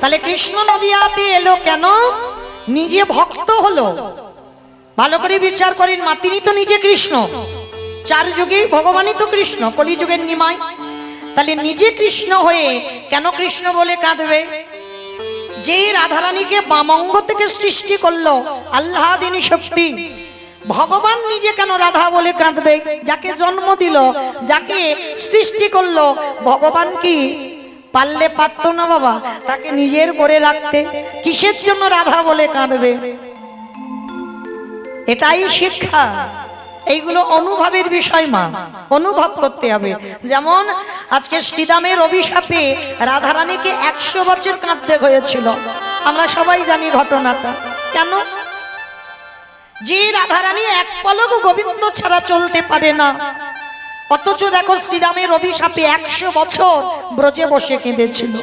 তাহলে কৃষ্ণ নদিয়াতে এলো কেন? নিজে ভক্ত হলো। ভালো করে বিচার করেন, মা তিনি তো নিজে কৃষ্ণ, চার যুগে ভগবানই তো কৃষ্ণ, কলিযুগের নিমাই। তাহলে নিজে কৃষ্ণ হয়ে কেন কৃষ্ণ বলে কাঁদবে? যে রাধারানীকে বামঙ্গ থেকে সৃষ্টি করলো আল্লাহাদিনী শক্তি, ভগবান নিজে কেন রাধা বলে কাঁদবে? যাকে জন্ম দিল, যাকে সৃষ্টি করলো, ভগবান কি পারলে পারত না বাবা তাকে নিজের করে রাখতে? কিসের জন্য রাধা বলে কাঁদবে? এটাই শিক্ষা। এইগুলো অনুভবের বিষয় মা, অনুভব করতে হবে। যেমন আজকে শ্রীদামের অভিশাপে রাধারানীকে 100 বছর কাঁদতে হয়েছিল, আমরা সবাই জানি ঘটনাটা। কেন? যে রাধারানী এক পলক গোবিন্দ ছাড়া চলতে পারে না, অথচ দেখো শ্রীরামের অভিশাপে 100 বছর ব্রজে বসে কেঁদেছিল।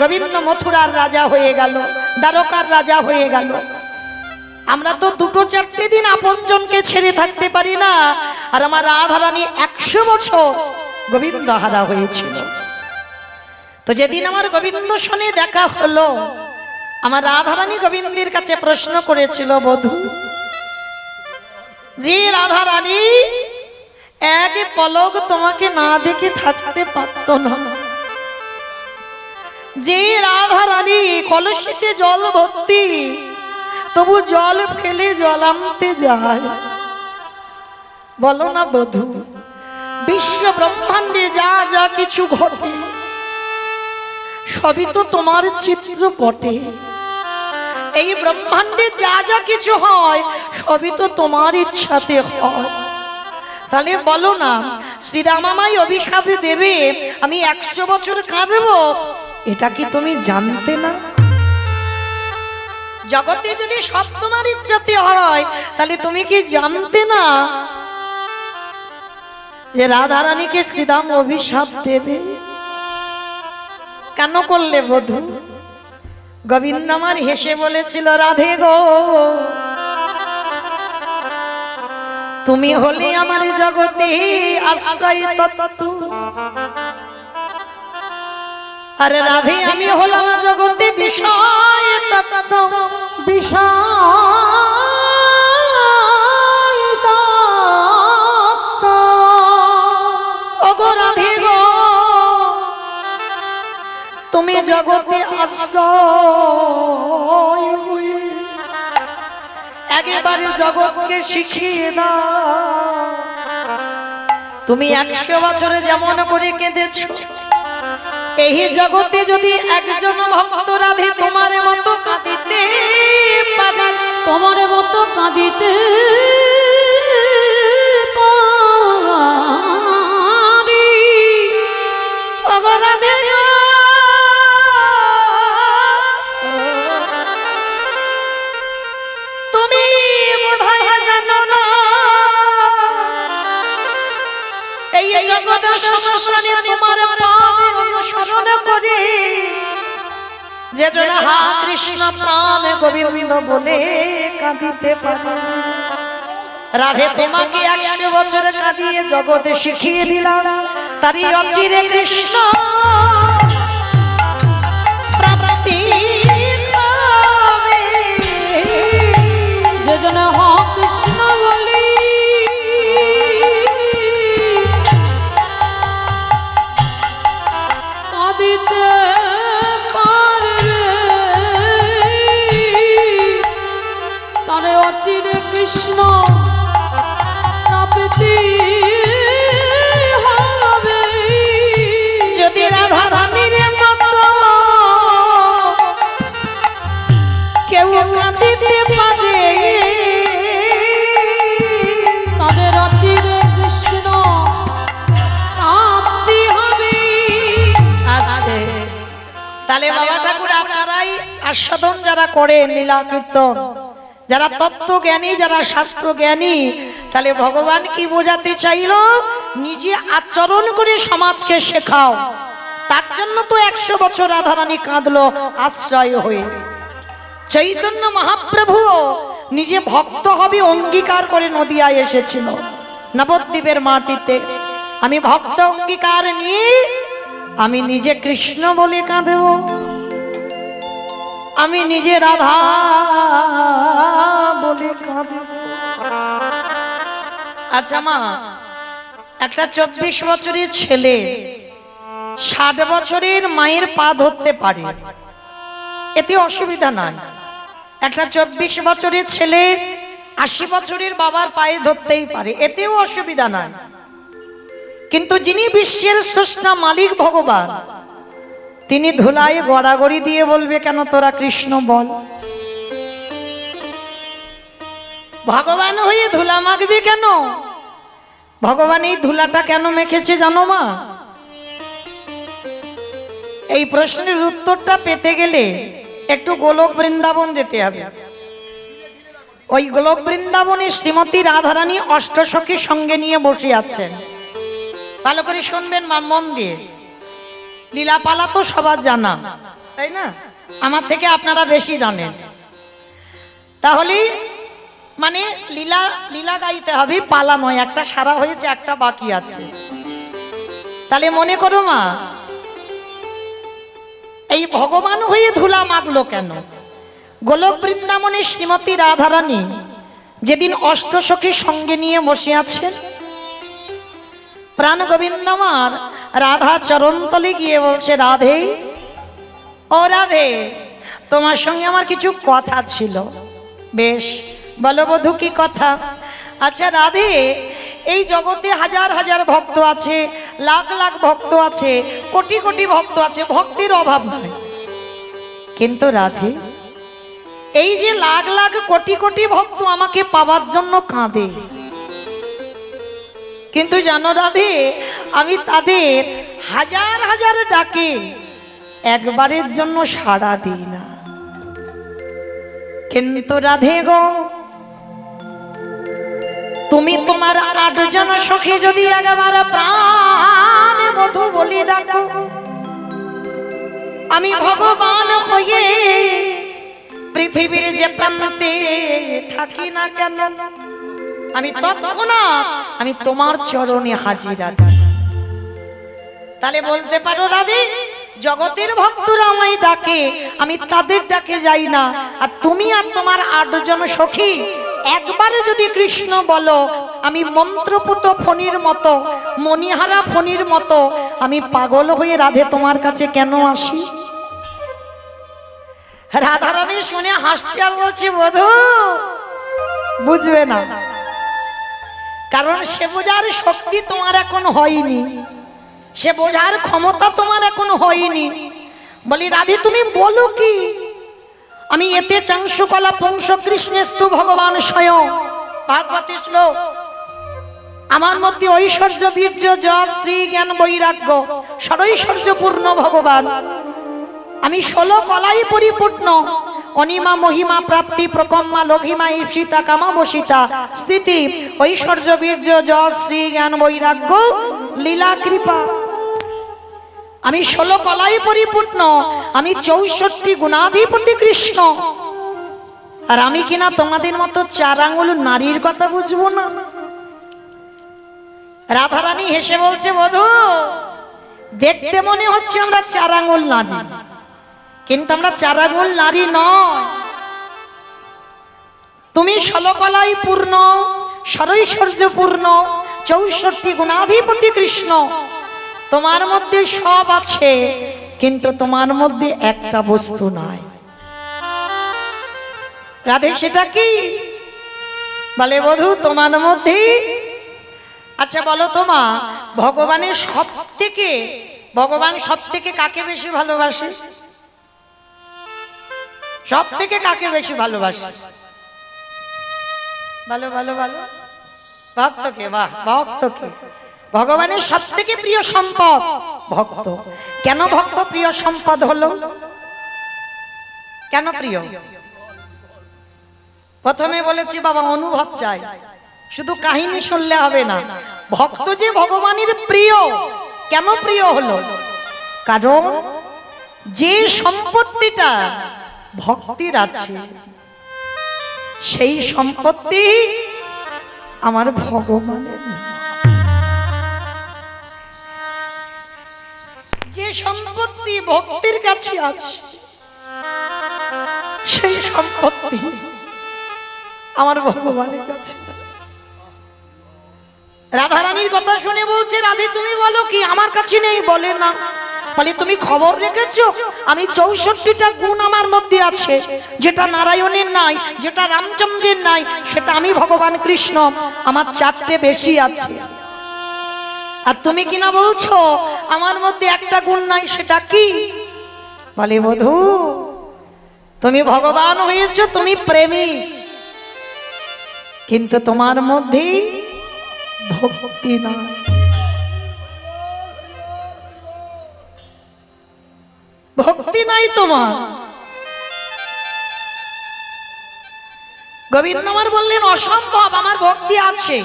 গোবিন্দ মথুরার রাজা হয়ে গেল, দ্বারকার রাজা হয়ে গেল। আমরা তো 2-4 দিন আপনজনকে ছেড়ে থাকতে পারি না, আর আমার রাধারানী 100 বছর গোবিন্দ হারা হয়েছিল। তো যেদিন আমার গোবিন্দ সনে দেখা হলো, আমার রাধারানী গোবিন্দের কাছে প্রশ্ন করেছিল, বধূ যে রাধারানী এক পলক তোমাকে না দেখে থাকতে পারত না, যে রাধারানী কলসিতে জল ভর্তি তবু জল ফেলে জল আনতে যায়, বলো না বধূ বিশ্ব ব্রহ্মাণ্ডে যা যা কিছু ঘটে সবই তো তোমার চিত্রপটে। এই ব্রহ্মাণ্ডে যা যা কিছু হয় সবই তো তোমার ইচ্ছাতে হয়। তাহলে বলো না, শ্রীরাম আমায় অভিশাপ দেবে, আমি 100 বছর কাঁদবো, এটা কি তুমি জানতে না? জগতে যদি সব তোমার ইচ্ছাতে হয়, তাহলে তুমি কি জানতে না যে রাধারানীকে শ্রীরাম অভিশাপ দেবে? কেন করলে বধূ? গোবিন্দ আমার হেসে বলেছিল, রাধে গো তুমি হলে আমার জগতে আশ্রয় তত্ত্ব, আরে রাধে আমি হলাম জগতে বিষয় তত্ত্ব। বিষয় তত্ত্ব ওগো রাধে গো তুমি জগতে আশ্রয় হয়ে একেবারে জগৎকে শিখিয়ে দাও। তুমি 100 বছরে যেমন করে কেঁদেছো, এই জগতে যদি একজন ভক্ত রাধে তোমার মতো কাঁদিতে পারে, তোমার মতো কাঁদিতে পারি, ওগো রাধে গো তুমি বোধহয় জানো না এই জগতের সংসারে তোমার পাবে অনুসরণ করে যে জন হা কৃষ্ণ প্রাণ গোবিন্দ বলে কাঁদিতে পারে। রাধে তোমাকে 100 বছর কাঁদিয়ে জগতে শিখিয়ে দিলাম, তারই অচিরে কৃষ্ণ প্রাপ্তি হবে। যে জন হা কৃষ্ণ বলি কাঁদিতে পারবে, তারে অচিরে কৃষ্ণ প্রাপ্তি হবে। যদি রাধা রানীর মতো কেউ কাঁদিতে পারে, তাদের অচিরে কৃষ্ণ প্রাপ্তি হবে। আস্তে তাহলে বাবা ঠাকুর আপনারাই আস্বাদন যারা করেন লীলা কীর্তন, যারা তত্ত্ব জ্ঞানী, যারা শাস্ত্র জ্ঞানী, তাহলে ভগবান কি বোঝাতে চাইলো? নিজে আচরণ করে সমাজকে শেখাও। তার জন্য তো 100 বছর রাধারানী কাঁদলো আশ্রয় হয়ে। চৈতন্য মহাপ্রভু নিজে ভক্ত হবে অঙ্গীকার করে নদিয়ায় এসেছিল, নবদ্বীপের মাটিতে। আমি ভক্ত অঙ্গীকার নিয়ে আমি নিজে কৃষ্ণ বলে কাঁদব। আমি নিজে রাধা বলে কাঁদব। আচ্ছা মা, একটা 24 বছরের ছেলে 60 বছরের মায়ের পা ধরতে পারে, এতে অসুবিধা নাই। একটা 24 বছরের ছেলে 80 বছরের বাবার পায়ে ধরতেই পারে, এতেও অসুবিধা নাই। কিন্তু যিনি বিশ্বের স্রষ্টা মালিক ভগবান, তিনি ধুলায় গড়াগড়ি দিয়ে বলবে কেন তোরা কৃষ্ণ বল? ভগবান হয়ে ধুলা মাখবে কেন? ভগবান এই ধুলাটা কেন মেখেছে জানো মা? এই প্রশ্নের উত্তরটা পেতে গেলে একটু গোলক বৃন্দাবন যেতে হবে। ওই গোলক বৃন্দাবনে শ্রীমতী রাধারানী অষ্টসখীর সঙ্গে নিয়ে বসে আছেন। ভালো করে শুনবেন মা, মন দিয়ে। লীলাপালা তো সবার জানা, তাই না? আমার থেকে আপনারা বেশি জানেন। তাহলে মানে লীলা লীলা গাইতে হবে, পালা নয়। একটা সারা হয়েছে, একটা বাকি আছে। তাহলে মনে করো মা, এই ভগবান হয়ে ধুলা মাগলো কেন? গোলক বৃন্দাবনে শ্রীমতী রাধারানী যেদিন অষ্টসখীর সঙ্গে নিয়ে বসে আছেন, প্রাণ গোবিন্দ আমার রাধা চরণতলে গিয়ে বলছে, রাধে ও রাধে, তোমার সঙ্গে আমার কিছু কথা ছিল। বেশ, বলো বধূ, কি কথা? আচ্ছা রাধে, এই জগতে হাজার হাজার ভক্ত আছে, লাখ লাখ ভক্ত আছে, কোটি কোটি ভক্ত আছে, ভক্তির অভাব নয়। কিন্তু রাধে, এই যে লাখ লাখ কোটি কোটি ভক্ত আমাকে পাওয়ার জন্য কাঁদে, কিন্তু জানো রাধে, আমি তাদের হাজার হাজার ডাকে একবারের জন্য সাড়া দিই না। কিন্তু রাধে গো, তুমি তোমার 8 জন সখী যদি একবার প্রাণ বধূ বলে ডাকো, আমি ভগবান হয়ে পৃথিবীর যে প্রান্তে থাকি না কেন, আমি তৎক্ষণাৎ আমি তোমার চরণে হাজির আছি। তাহলে বলতে পারো রাধে, জগতের ভক্তরা আমায় ডাকে, আমি তাদের ডাকে যাই না। আর তুমি আর তোমার 8 জন সখী একবারে যদি কৃষ্ণ বলো, আমি মন্ত্রপুত ফণির মতো, মণিহারা ফণির মতো আমি পাগল হয়ে রাধে তোমার কাছে কেন আসি? রাধারানী শুনে হাসছে আর বলছে, বধূ বুঝবে না, কারণ সে বোঝার শক্তি তোমার এখন হয়নি, সে বোঝার ক্ষমতা তোমার এখন হয়নি। বলি রাধে, তুমি বলো কি? আমি এতে চাংশুকলা পুংস কৃষ্ণেস্তু ভগবান স্বয়ং, ভাগবতী শ্লোক। আমার মধ্যে ঐশ্বর্য বীর্য যশ শ্রী জ্ঞান বৈরাগ্য ষড়ৈশ্বর্যপূর্ণ ভগবান। আমি 16 কলাই পরিপূর্ণ, অনিমা মহিমা প্রাপ্তি প্রকম্মা লঘিমা ঈপ্সিতা কামাবসিতা স্থিতি ঐশ্বর্য বীর্য যশ শ্রী জ্ঞান বৈরাগ্য লীলা কৃপা। আমি 16 কলাই পরিপূর্ণ, আমি 64 গুণাধিপতি কৃষ্ণ। আর আমি কিনা তোমাদের মতো 4 আঙ্গুল নারীর কথা বুঝবো না? রাধারানী হেসে বলছে, বধূ দেখতে মনে হচ্ছে আমরা 4 আঙ্গুল নারী, কিন্তু আমরা 4 আঙ্গুল নারী নয়। তুমি 16 কলাই পূর্ণ, ষড়ৈশ্বর্যপূর্ণ, 64 গুণাধিপতি কৃষ্ণ। তোমার মধ্যে সব আছে, কিন্তু তোমার মধ্যে একটা বস্তু নাই। রাধে, সেটা কি? বলে বধূ, তোমার মধ্যে। আচ্ছা বলো তো মা, ভগবান সব থেকে কাকে বেশি ভালোবাসে? সব থেকে কাকে বেশি ভালোবাসে? ভালো ভালো ভালো, ভক্তকে। বাহ, ভক্তকে। ভগবানের সব থেকে প্রিয় সম্পদ ভক্ত। কেন ভক্ত প্রিয় সম্পদ হলো? কেন প্রিয়? প্রথমে বলেছি বাবা, অনুভব চাই, শুধু কাহিনী শুনলে হবে না। ভক্ত যে ভগবানের প্রিয়, কেন প্রিয় হলো? কারণ যে সম্পত্তিটা ভক্তির আছে, সেই সম্পত্তি আমার ভগবানের না। যে সম্পত্তি ভক্তির কাছে আছে, সম্পত্তি আমার ভগবানের কাছে। রাধারানীর কথা শুনে বলছে, রাধে তুমি বলো কি আমার কাছে নেই? বলে না। বলে তুমি খবর রেখেছো আমি 64টা গুণ আমার মধ্যে আছে, যেটা নারায়ণের নাই, যেটা রামচন্দ্রের নাই, সেটা আমি ভগবান কৃষ্ণ আমার 4টে বেশি আছে। আর তুমি কিনা বলছো আমার মধ্যে একটা গুণ নাই, সেটা কি? বলে বধূ তুমি ভগবান হয়েছো, তুমি প্রেমী, কিন্তু তোমার মধ্যে ভক্তি নাই। ভক্তি নাই তোমার। গোবিন্দ আমার বললেন অসম্ভব, আমার ভক্তি আছে।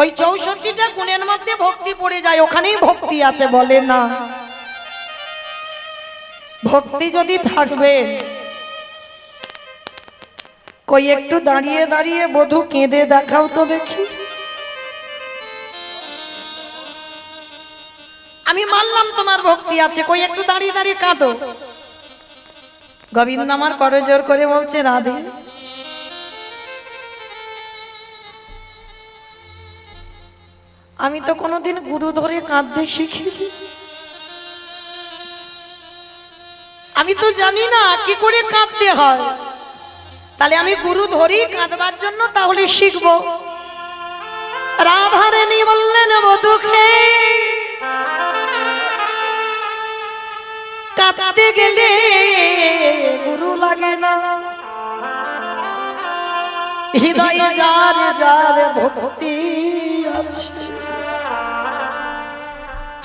ওই 64টা গুণের মধ্যে ভক্তি পড়ে যায়, ওখানেই ভক্তি আছে। বলে না, ভক্তি যদি থাকবে, কই একটু দাঁড়িয়ে দাঁড়িয়ে বধূ কেঁদে দেখাও তো দেখি। আমি মানলাম তোমার ভক্তি আছে, কই একটু দাঁড়িয়ে দাঁড়িয়ে কাঁদো। গোবিন্দ আমার করজোর করে বলছে, রাধে আমি তো কোনোদিন গুরু ধরে কাঁদতে শিখিনি, আমি তো জানি না কি করে কাঁদতে হয়। তাহলে আমি গুরু ধরি কাঁদবার জন্য, তাহলে শিখবো। রাধারানী বললেন, বধূকে কাঁদতে গেলে গুরু লাগে না, হৃদয়ে যার যার ভক্তি আছে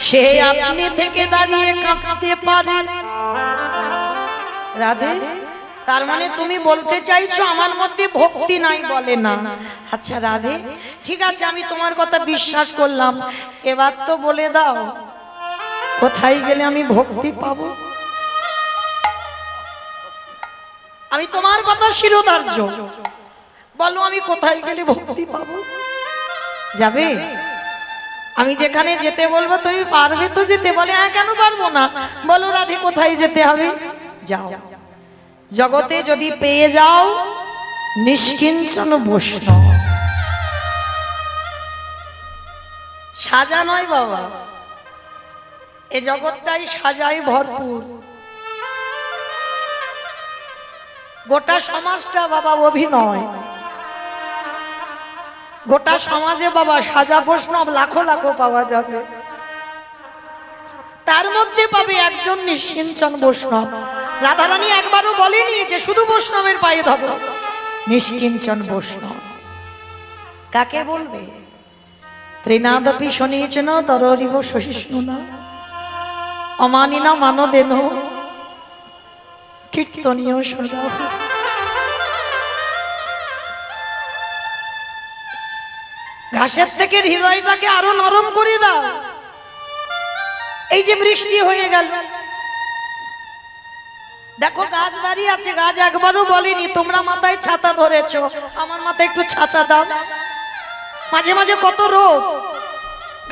সে আপনি থেকে দাঁড়িয়ে কাঁদতে পারে। রাধে তার মানে তুমি বলতে চাইছো আমার মধ্যে ভক্তি নাই? বলে না। আচ্ছা রাধে ঠিক আছে, আমি তোমার কথা বিশ্বাস করলাম, এবার তো বলে দাও কোথায় গেলে আমি ভক্তি পাবো? আমি তোমার কথা শিরোধার্য, বলো আমি কোথায় গেলে ভক্তি পাবো? যাবে? আমি যেখানে যেতে বলবো তুমি পারবে তো যেতে? বলে হ্যাঁ, কেন পারবো না? বলো রাধে কোথায় যেতে হবে? যাও, জগতে যদি পেয়ে যাও নিষ্কিঞ্চন বৈষ্ণব। সাজা নয় বাবা, এ জগৎটাই সাজায় ভরপুর। গোটা সমাজটা বাবা অভিনয়, গোটা সমাজে বাবা সাজা বৈষ্ণব লাখো লাখো পাওয়া যাবে, তার মধ্যে পাবে একজন নিষ্কিঞ্চন বৈষ্ণব। রাধারানী একবারও বলেনি যে শুধু বৈষ্ণবের পায়ে ধরো, নিষ্কিঞ্চন বৈষ্ণব কাকে বলবে? ত্রিনাদপি শনিচন তরিব সহিষ্ণু না অমানিনা মানদেন কীর্তনীয় সদা। ঘাসের থেকে হৃদয়টাকে আরো নরম করে দাও। এই যে বৃষ্টি হয়ে গেল, দেখো গাছ দাঁড়িয়ে আছে, গাছ একবারও বলেনি তোমরা মাথায় ছাতা ধরেছো, আমার মাথায় একটু ছাতা দাও। মাঝে মাঝে কত রোদ,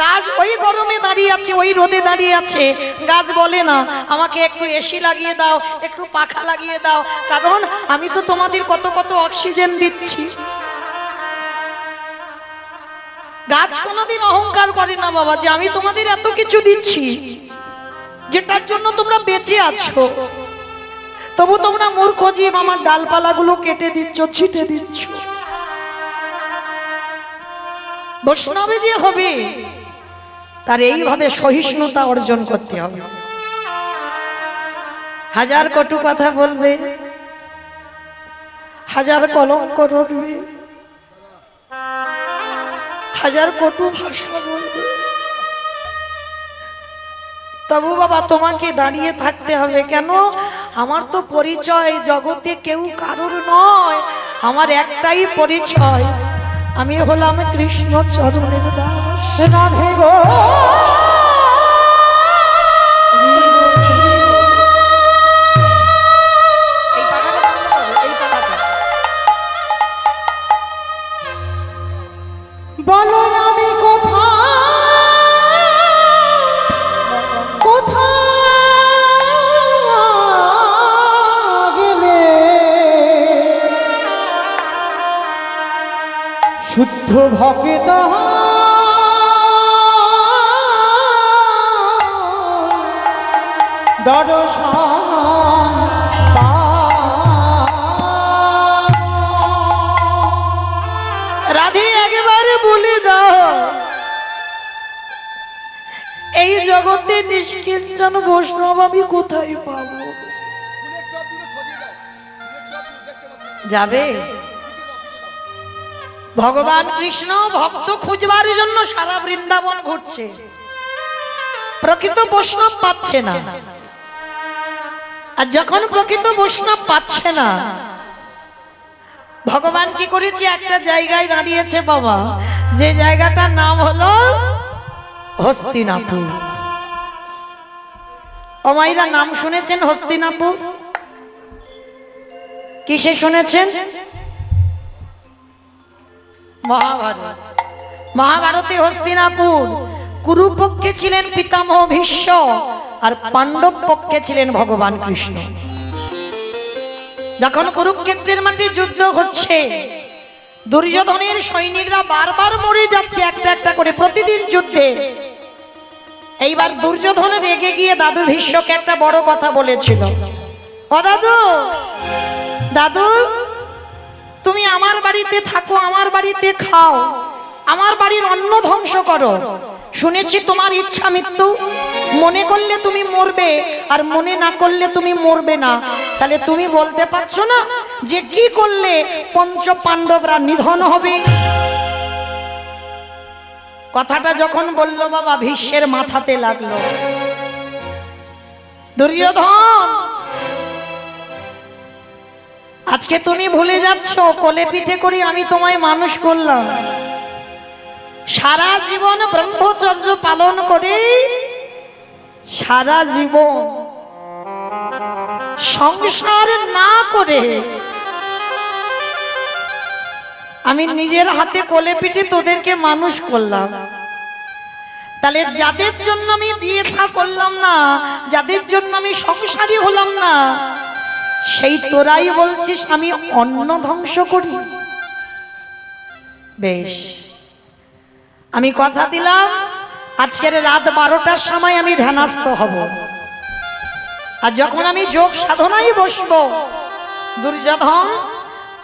গাছ ওই গরমে দাঁড়িয়ে আছে, ওই রোদে দাঁড়িয়ে আছে, গাছ বলে না আমাকে একটু এসি লাগিয়ে দাও, একটু পাখা লাগিয়ে দাও, কারণ আমি তো তোমাদের কত কত অক্সিজেন দিচ্ছি। গাছ কোনোদিন অহংকার করে না বাবা যে আমি তোমাদের এত কিছু দিচ্ছি, যেটার জন্য তোমরা বেঁচে আছো, তবু তোমরা মূর্খ জীব আমার ডালপালাগুলো কেটে দিচ্ছ, ছিটে দিচ্ছ। বৈষ্ণবে যে হবে তার এইভাবে সহিষ্ণুতা অর্জন করতে হবে। হাজার কটু কথা বলবে, হাজার কলঙ্ক রটবে, হাজার কটু ভাষা বলবে, তবু বাবা তোমাকে দাঁড়িয়ে থাকতে হবে। কেন? আমার তো পরিচয় জগতে কেউ কারোর নয়, আমার একটাই পরিচয়, আমি হলাম কৃষ্ণ চরণের দাস। রাধে গো বলো আমি কোথায় গেলে শুদ্ধ ভক্ত দর্শন রাধে একেবারে বলে দাও, এই জগতে নিষ্কিঞ্চন বৈষ্ণব আমি কোথায় পাবো? যাবে ভগবান কৃষ্ণ ভক্ত খুঁজবার জন্য সারা বৃন্দাবন ঘুরছে, প্রকৃত বৈষ্ণব পাচ্ছে না। আর যখন প্রকৃত বৈষ্ণব পাচ্ছে না, ভগবান কি করেছে, একটা জায়গায় দাঁড়িয়েছে বাবা, যে জায়গাটার নাম হলো হস্তিনাপুর। অমাইরা নাম শুনেছেন হস্তিনাপুর? কিসে শুনেছেন? মহাভারত। মহাভারতে হস্তিনাপুর কুরুপক্ষে ছিলেন পিতামহ ভীষ্ম, আর পাণ্ডব পক্ষে ছিলেন ভগবান কৃষ্ণ। যখন কুরুক্ষেত্রের মাঠে যুদ্ধ হচ্ছে, দুর্যোধনের সৈনিকরা বারবার মরে যাচ্ছে একটা একটা করে প্রতিদিন যুদ্ধে। এইবার দুর্যোধন রেগে গিয়ে দাদু ভীষ্মকে একটা বড় কথা বলেছিল, ও দাদু, দাদু তুমি আমার বাড়িতে থাকো, আমার বাড়িতে খাও, আমার বাড়ির অন্ন ধ্বংস করো, শুনেছি তোমার ইচ্ছা মৃত্যু, মনে করলে তুমি মরবে আর মনে না করলে তুমি মরবে না, তাহলে তুমি বলতে পারছো না যে কি করলে পঞ্চ পাণ্ডবরা নিধন হবে? কথাটা যখন বলল বাবা, ভীষ্মের মাথাতে লাগলো। দুর্যোধন, আজকে তুমি ভুলে যাচ্ছ কোলে পিঠে করে আমি তোমায় মানুষ করলাম, সারা জীবন ব্রহ্মচর্য পালন করে সারা জীবন সংসার না করে আমি নিজের হাতে কোলে পিঠে তোদেরকে মানুষ করলাম। তাহলে যাদের জন্য আমি বিয়ে থা করলাম না, যাদের জন্য আমি সংসারী হলাম না, সেই তোরাই বলছিস আমি অন্ন ধ্বংস করি? বেশ, আমি কথা দিলাম আজকের রাত 12টার সময় আমি ধ্যানস্থ হব, আর যখন আমি যোগ সাধনায় বসবো, দুর্যোধন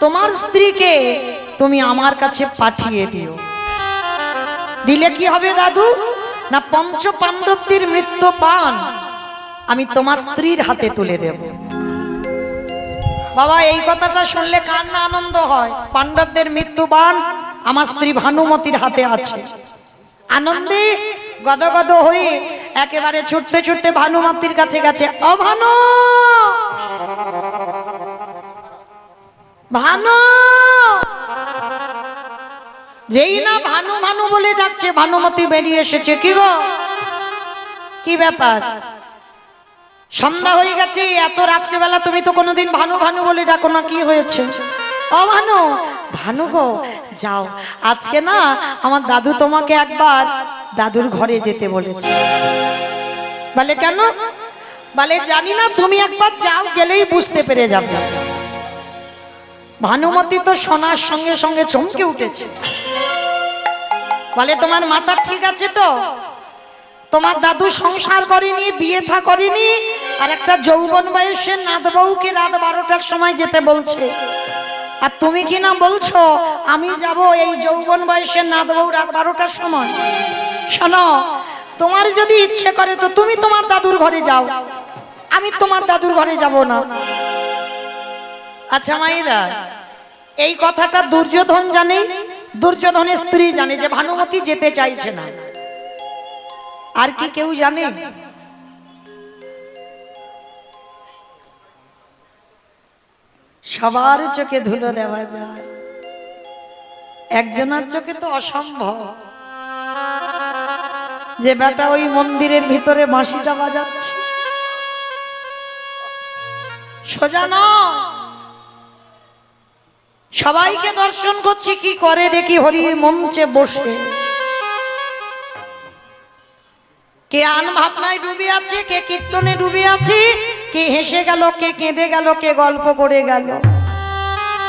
তোমার স্ত্রীকে তুমি আমার কাছে পাঠিয়ে দিও। দিলে কি হবে দাদু? না পঞ্চ পাণ্ডবদের মৃত্যু বাণ আমি তোমার স্ত্রীর হাতে তুলে দেব। বাবা এই কথাটা শুনলে কার না আনন্দ হয়? পাণ্ডবদের মৃত্যু বাণ আমার স্ত্রী ভানুমতির হাতে আছে। আনন্দে গদগদ হয়ে একেবারে ছুটতে ছুটতে ভানুমতির কাছে গেছে। ও ভানু, ভানু, যেই না ভানু ভানু বলে ডাকছে, ভানুমতি বেরিয়ে এসেছে। কি গো, কি ব্যাপার? সন্ধ্যা হয়ে গেছে, এত রাত্রিবেলা তুমি তো কোনোদিন ভানু ভানু বলে ডাকো না, কি হয়েছে? ও ভানু, ভানু গো যাও, আজকে না আমার দাদু তোমাকে একবার দাদুর ঘরে যেতে বলেছে। বলে কেন? বলে জানি না, তুমি একবার যাও, গেলেই বুঝতে পেরে যাবে। ভানুমতি তো শোনার সঙ্গে সঙ্গে চমকে উঠেছে। বলে তোমার মাথা ঠিক আছে তো? তোমার দাদু সংসার করেনি, বিয়ে থা করেনি, আর একটা যৌবন বয়সের নাত বউকে রাত 12টার সময় যেতে বলছে, আর তুমি কি না বলছো আমি যাব এই যৌবন বয়সের নাত বউ রাত 12টার সময়? শোনো, তোমার যদি ইচ্ছে করে তো তুমি তোমার দাদুর ঘরে যাও, আমি তোমার দাদুর ঘরে যাব না। আচ্ছা মায়েরা, এই কথাটা দুর্যোধন জানে, দুর্যোধনের স্ত্রী জানে যে ভানুমতি যেতে চাইছে না। আর কি কেউ জানে? সবার চোখে ধুলো দেওয়া যায়, একজনের চোখে তো অসম্ভব। যে বেটা ওই মন্দিরের ভিতরে বাঁশিটা বাজাচ্ছে, সোজা না, সবাইকে দর্শন করছি কি করে দেখি হরি মঞ্চে বসে। কে আন ভাবনায় ডুবে আছে, কে কীর্তনে ডুবে আছে, কে হেসে গেল, কে কেঁদে গেল, কে গল্প করে গেল,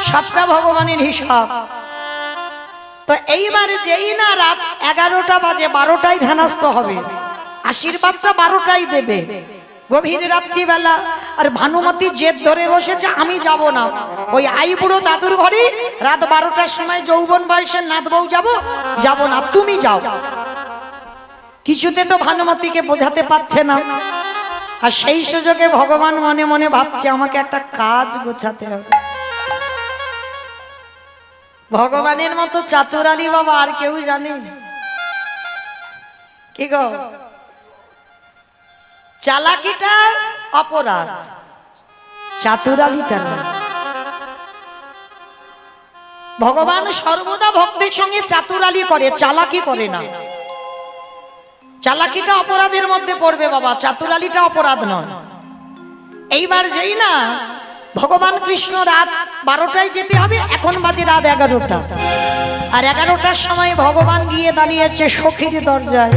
সবটা ভগবানের হিসাব। তো এইবার যেই না রাত 11টা বাজে, 12টায় ধ্যানস্থ হবে, আশীর্বাদটা 12টায় দেবে, গভীর রাত্রিবেলা। আর ভানুমতি জেদ ধরে বসেছে আমি যাব না, ওই আইবুড়ো দাদুর ঘরে রাত 12টার সময় যৌবন বয়সের নাত বউ যাব না, তুমি যাও। কিছুতে তো ভানুমতিকে বোঝাতে পারছে না, আর সেই সুযোগে ভগবান মনে মনে ভাবছে আমাকে একটা কাজ গোছাতে হবে। ভগবানের মতো চাতুরালী বাবা আর কেউ জানে কি গো? চালাকিটা অপরাধ, চাতুরালীটা না। ভগবান সর্বদা ভক্তের সঙ্গে চাতুরালী করে, চালাকি করে না। চালাকিটা অপরাধের মধ্যে পড়বে বাবা, চাতুরালীটা অপরাধ নয়। এইবার যেই না ভগবান কৃষ্ণ রাত 12টায় যেতে হবে, এখন বাজে রাত 11টা, আর 11টার সময় ভগবান গিয়ে দাঁড়িয়েছে সখীর দরজায়।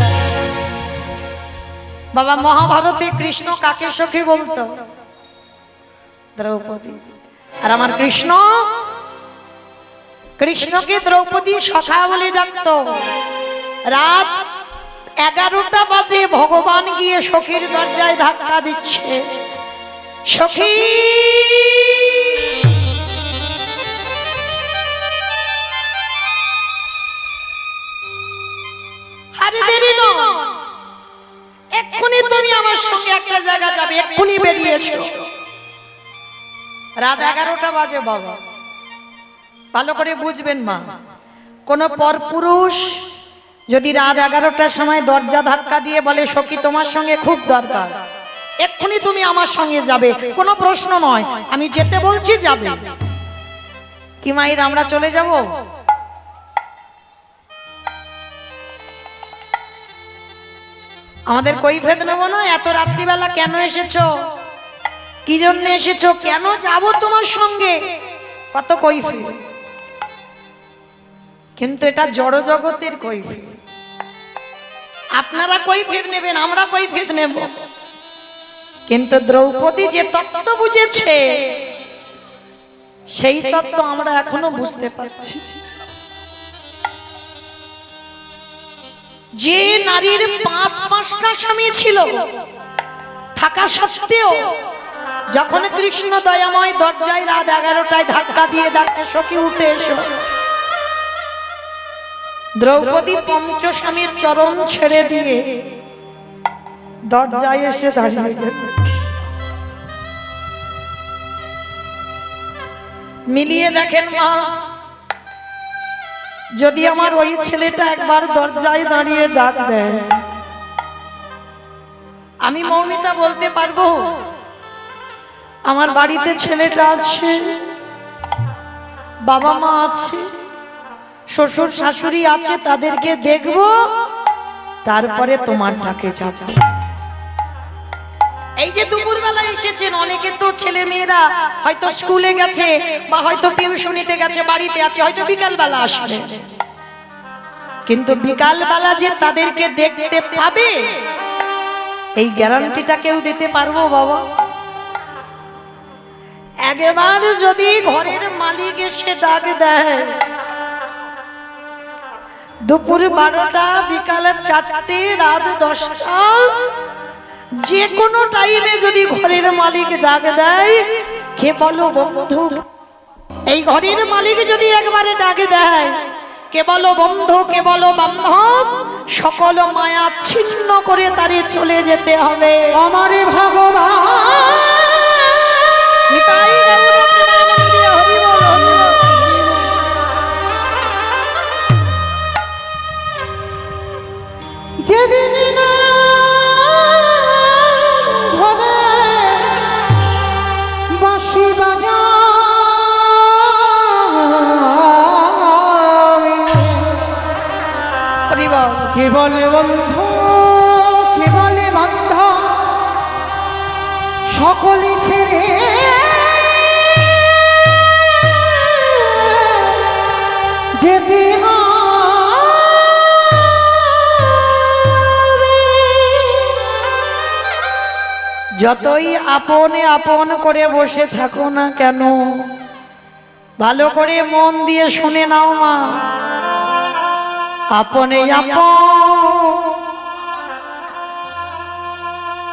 বাবা মহাভারতে কৃষ্ণ কাকে সখী বলতো? দ্রৌপদী। আর আমার কৃষ্ণ, কৃষ্ণকে দ্রৌপদী সখা বলে ডাকতো। রাত 11টা বাজে ভগবান গিয়ে সখীর দরজায় ধাক্কা দিচ্ছে, সখী আরে দেরি নয়, এক্ষুনি তুমি আমার সঙ্গে একটা জায়গা যাবে, এক্ষুনি বেরিয়ে এসো। রাত 11টা বাজে বাবা, ভালো করে বুঝবেন মা, কোন পরপুরুষ যদি রাত 11টার সময় দরজা ধাক্কা দিয়ে বলে সখী তোমার সঙ্গে খুব দরকার, এক্ষুনি তুমি আমার সঙ্গে যাবে, কোনো প্রশ্ন নয়, আমি যেতে বলছি যাবে, কি মায়ের আমরা চলে যাব? আমাদের কৈফিয়ত নেব না, এত রাত্রিবেলা কেন এসেছো, কি জন্য এসেছো, কেন যাব তোমার সঙ্গে, কত কৈফিয়ত। কিন্তু এটা জড় জগতের কৈফিয়ত। আপনারা কৈফিয়ত নেবেন, আমরা কৈফিয়ত নেব, কিন্তু দ্রৌপদী যে তত্ত্ব বুঝেছে সেই তত্ত্ব আমরা এখনো বুঝতে পারছি। যে নারীর 5-5টা স্বামী ছিল থাকা সত্ত্বেও যখন কৃষ্ণ দয়াময় দরজায় রাত 11টায় ধাক্কা দিয়ে ডাকছে সখী উঠে এসো, দ্রৌপদী পঞ্চস্বামীর চরণ ছেড়ে দিয়ে দরজায় এসে দাঁড়িয়ে গেল। মিলিয়ে দেখেন মা, যদি আমার ওই ছেলেটা একবার দরজায় দাঁড়িয়ে ডাক দেয়, আমি মৌমিতা বলতে পারবো আমার বাড়িতে ছেলেটা আছে, বাবা মা আছে, শ্বশুর শাশুড়ি আছে, তাদেরকে দেখবো, তারপরে তোমার ডাকে যাব। এই যে দুপুরবেলা এসেছেন, অনেকে তো ছেলে মেয়েরা হয়তো স্কুলে গেছে বা হয়তো টিউশনিতে গেছে, বাড়িতে আছে, হয়তো বিকালবেলা আসবে, কিন্তু বিকালবেলা যে তাদেরকে দেখতে পাবে এই গ্যারান্টিটা কেউ দিতে পারবো বাবা? একবার যদি ঘরের মালিক এসে ডাক দেয় দুপুর 12টা, বিকালে 4টে, রাত 10টা, যে কোনো টাইমে যদি ঘরের মালিক ডাক দেয়, কে বলো বন্ধু, এই ঘরের মালিক যদি একবারে ডাক দেয়, কে বলো বন্ধু, কে বলো বান্ধব, সকল মায়া ছিন্ন করে তারে চলে যেতে হবে। আমার ভগবান নিতাই গৌর প্রেমানন্দে হরি বল, হরি বল। যেদিন না ধরে বাঁশি বাজাই, হরি বল। কে বলে বন্ধু, কে বলে বান্ধব, সকলে ছেড়ে যেতে হবে। যতই আপনে আপন করে বসে থাকো না কেন, ভালো করে মন দিয়ে শুনে নাও মা, আপনে আপন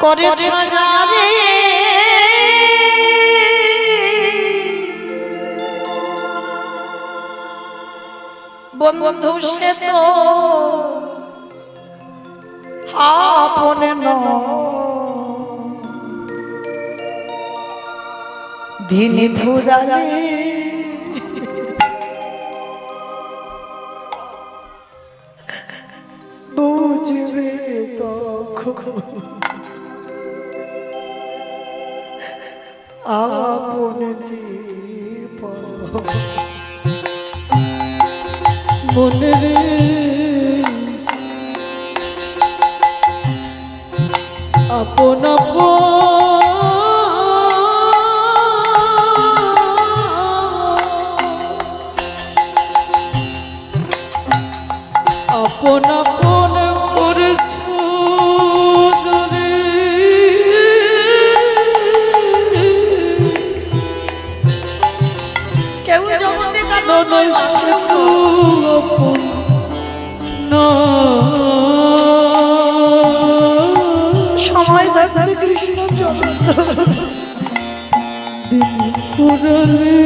করেছ জানে বন্ধু সে তো আপনে দিনে ফুরালে বুঝবে তখন আপনে জীবন মনে রে আপন আপন আপন করেছ রে কেউ জগতে নয় সে তো আপন না সময় দাদা কৃষ্ণ চন্দ্র দিন পুরলে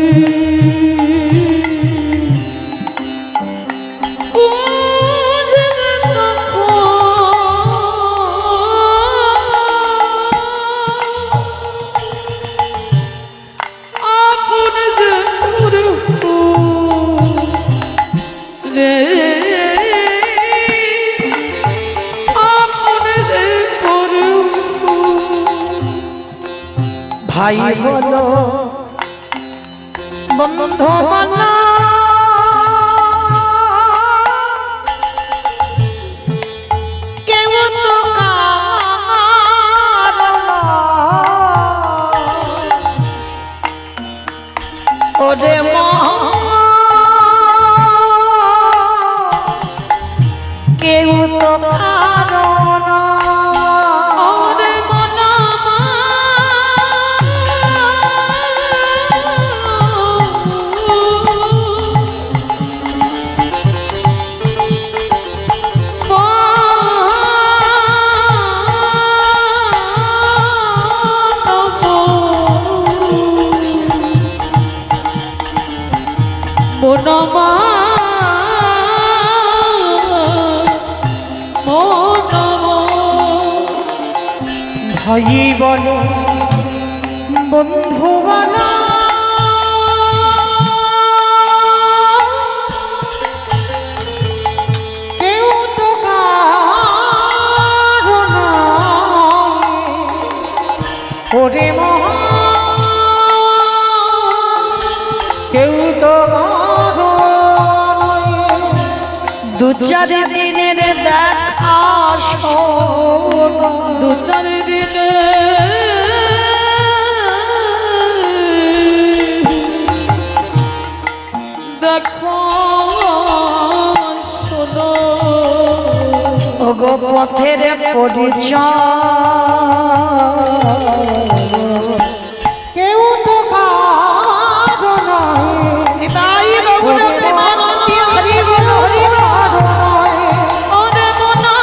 ভাই বলো বন্ধু বলো কেউ তো ওরে কেউ তো কারণ ভাই বলো বন্ধু বলো কেউ তো কারো নয় ওরে মহা কেউ তো কারো নয় দু চার দিনের দেখা দু চার দিনে দেখো শোনো ওগো পথের পরিচয় কেউ তো কারো নয় তাই রঘুনাথ মানবী হরি বল হরি বল ওরে মনা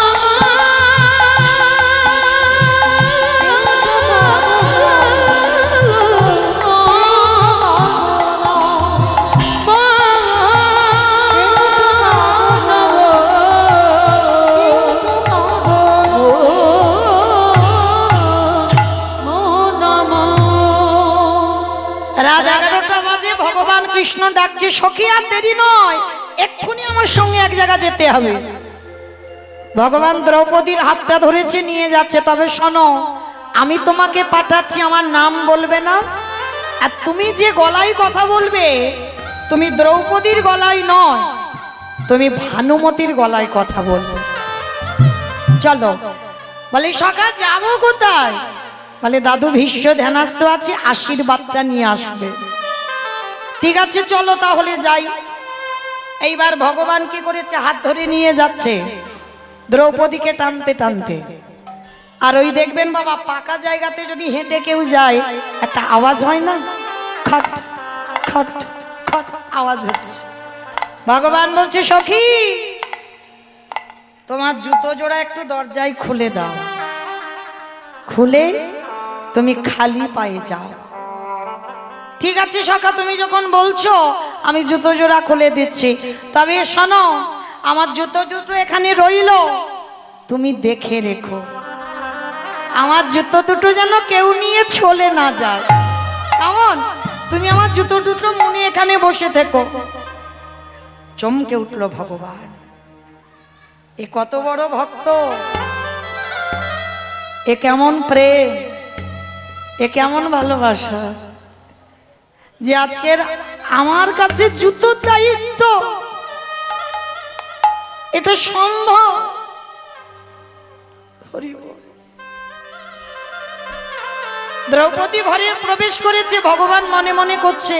রাত 11টা বাজে ভগবান কৃষ্ণ ডাকছে সখী আর দেরি নয় এক্ষুনি আমার সঙ্গে এক জায়গা যেতে হবে ভগবান দ্রৌপদীর হাতটা ধরেছে নিয়ে যাচ্ছে তবে শোনো আমি তোমাকে পাঠাচ্ছি আমার নাম বলবে না আর তুমি যে গলায় কথা বলবে তুমি দ্রৌপদীর গলায় নয় তুমি ভানুমতির গলায় কথা বলবে চলো বলে সখা যাবো কোথায় বলে দাদু ভীষ্ম ধ্যানস্থ আছে আশীর্বাদটা নিয়ে আসবে ঠিক আছে চলো তাহলে যাই এইবার ভগবান কি করেছে হাত ধরে নিয়ে যাচ্ছে দ্রৌপদীকে টানতে টানতে আর ওই দেখবেন বাবা পাকা জায়গাতে যদি হেঁটে কেউ যায় একটা আওয়াজ হয় না খট খট খট আওয়াজ হচ্ছে ভগবান বলছে সখী তোমার জুতো জোড়া একটু দরজায় খুলে দাও, খুলে তুমি খালি পায়ে যাও। ঠিক আছে সখা, তুমি যখন বলছো আমি জুতো জোড়া খুলে দিচ্ছি, তবে শোনো, আমার জুতো দুটো এখানে রইলো, তুমি দেখে রেখো আমার জুতো দুটো যেন কেউ নিয়ে চলে না যায়। কেমন? তুমি আমার জুতো দুটো মনে এখানে বসে থেকো। চমকে উঠলো ভগবান, এ কত বড় ভক্ত, এ কেমন প্রেম, এ কেমন ভালোবাসা, যে আজকের আমার কাছে জুতোর দায়িত্ব, এটা সম্ভব? হরি বল। দ্রৌপদী ঘরে প্রবেশ করেছে, ভগবান মনে মনে করছে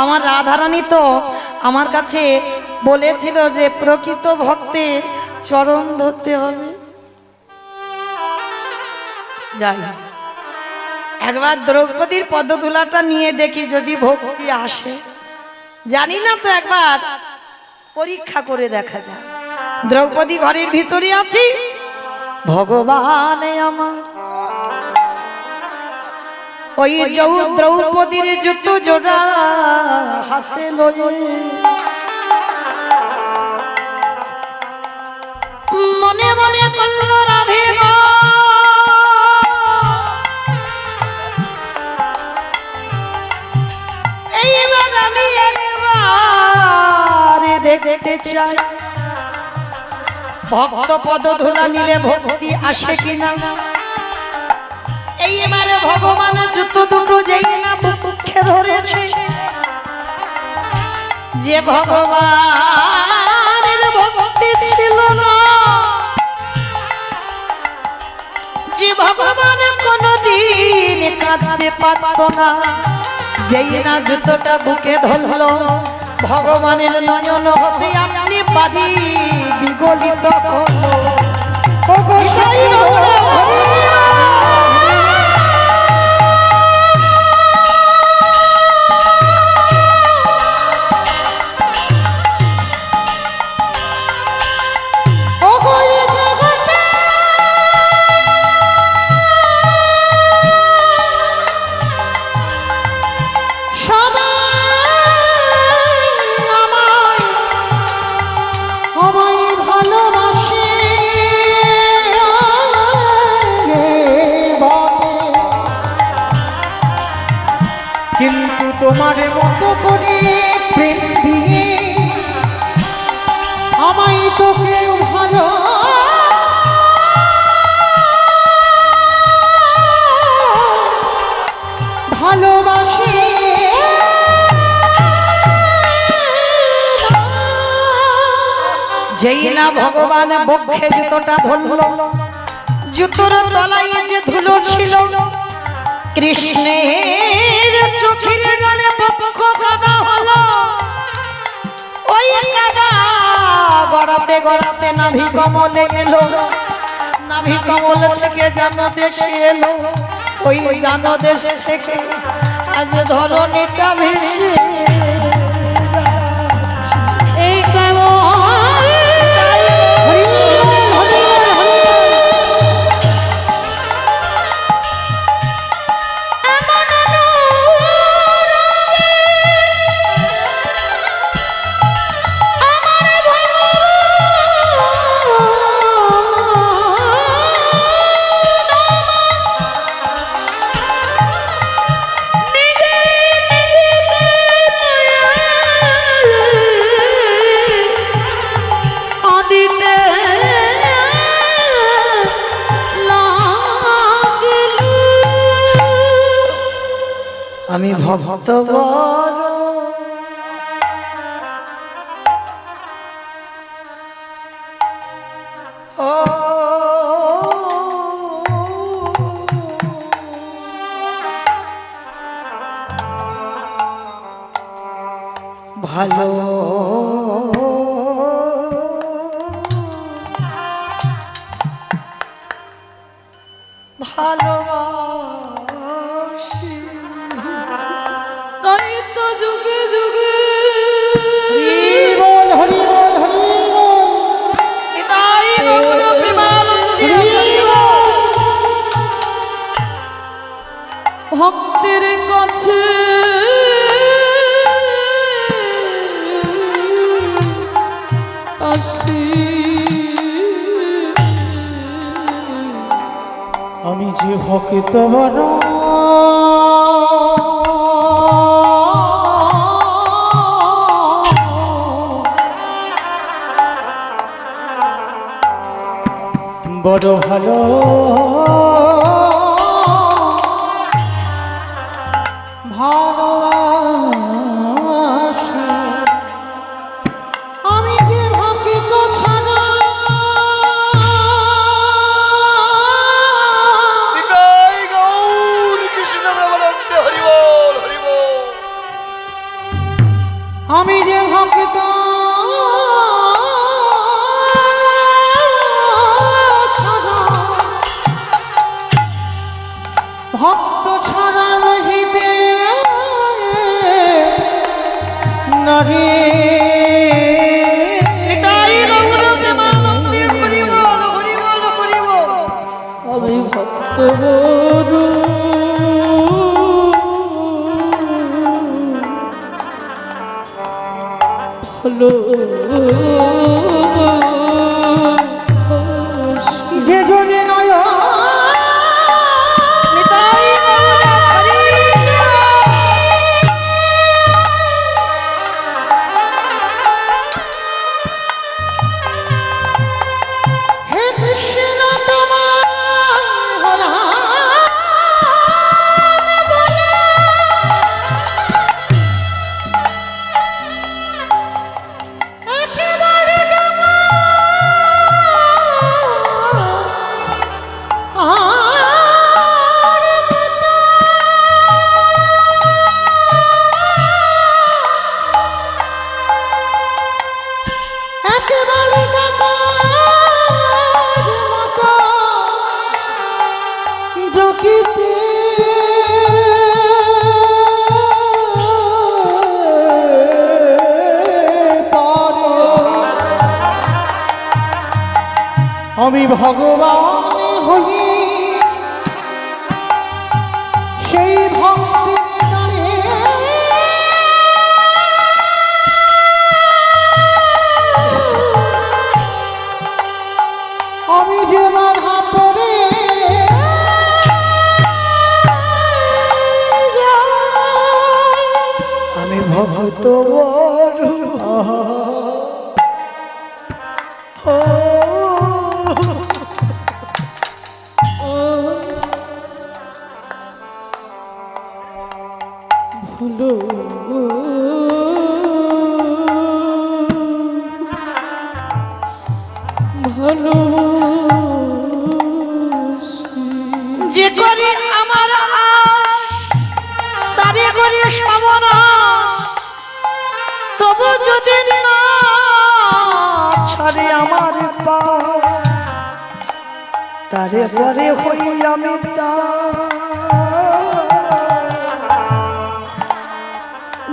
আমার রাধারানী তো আমার কাছে বলেছিল যে প্রকৃত ভক্তের চরণ ধরতে হবে। যাই একবার দ্রৌপদীর পদধূলাটা নিয়ে দেখি যদি ভক্তি আসে, জানি না তো, একবার পরীক্ষা করে দেখা যায়। দ্রৌপদী ঘরের ভিতরে আছি, ভগবান আমার ওই দ্রৌপদীর জুতো জোড়া হাতে লয়ে মনে মনে করল রাধে মা, এইবার আমি একবার দেখতে চাই ভক্ত পদধূলা নিলে ভক্তি আসে কিনা। এইবারে ভগবান জুতো দুটো যেই না বুকে ধরেছে, যে ভগবানের ভক্তি ছিল না, যে ভগবান কোনদিন কাঁদতে পারত না, যেই না জুতোটা বুকে ধরলো, ভগবানের নয়ন হতে আপনি বাড়ি বিগলিত হলো। কিন্তু তোমার মতো করে প্রেম দিয়ে আমায় তো কেউ ভালো ভালোবাসে। যেই না ভগবান বক্ষে জুতোটা ধরলো, জুতোর তলায় যে ধুলো ছিল, কৃষ্ণের চোখের জলে পক্ষ কাদা হলো। ওই কাদা গড়াতে গড়াতে নাভি কমলে এলো, নাভি কমল থেকে জানো দেশে এলো, ওই জানো দেশ থেকে আজ ধরণীটা ভেসে এই কেমন আমি ভক্ত বড় ও ভালো ভালোবাসি, তাই তো যুগে যুগে হরি বল হরি বল হরি বল। তাই গো ভক্তের কাছে আসি আমি যে ভক্ত বড় বড় ভালো ভালোবাসি আমি যে ভক্ত ছাড়া নিতাই গৌর কৃষ্ণ প্রেমানন্দে হরি বল হরি বল। আমি যে ভক্ত ছাড়া ভক্ত ছাড়া রহিতে নারী নিতাই গৌর প্রেমানন্দে হরি বল হরি বল হরি বল। আমি ভক্ত বড় ভালো যে জনে নয় নিতাই গৌর হরি হে কৃষ্ণ তোমার একেবারে মতো ঢুকিতে পারে আমি ভগবান হই সেই ভক্তির গানে আমি যে বাধা পড়ে আমি ভক্ত বড় ভালো ভালো যে করে আমার আশ তারে করে সবনা তবু যদি না ছাড়ে আমার পা তারে পরে হই আমি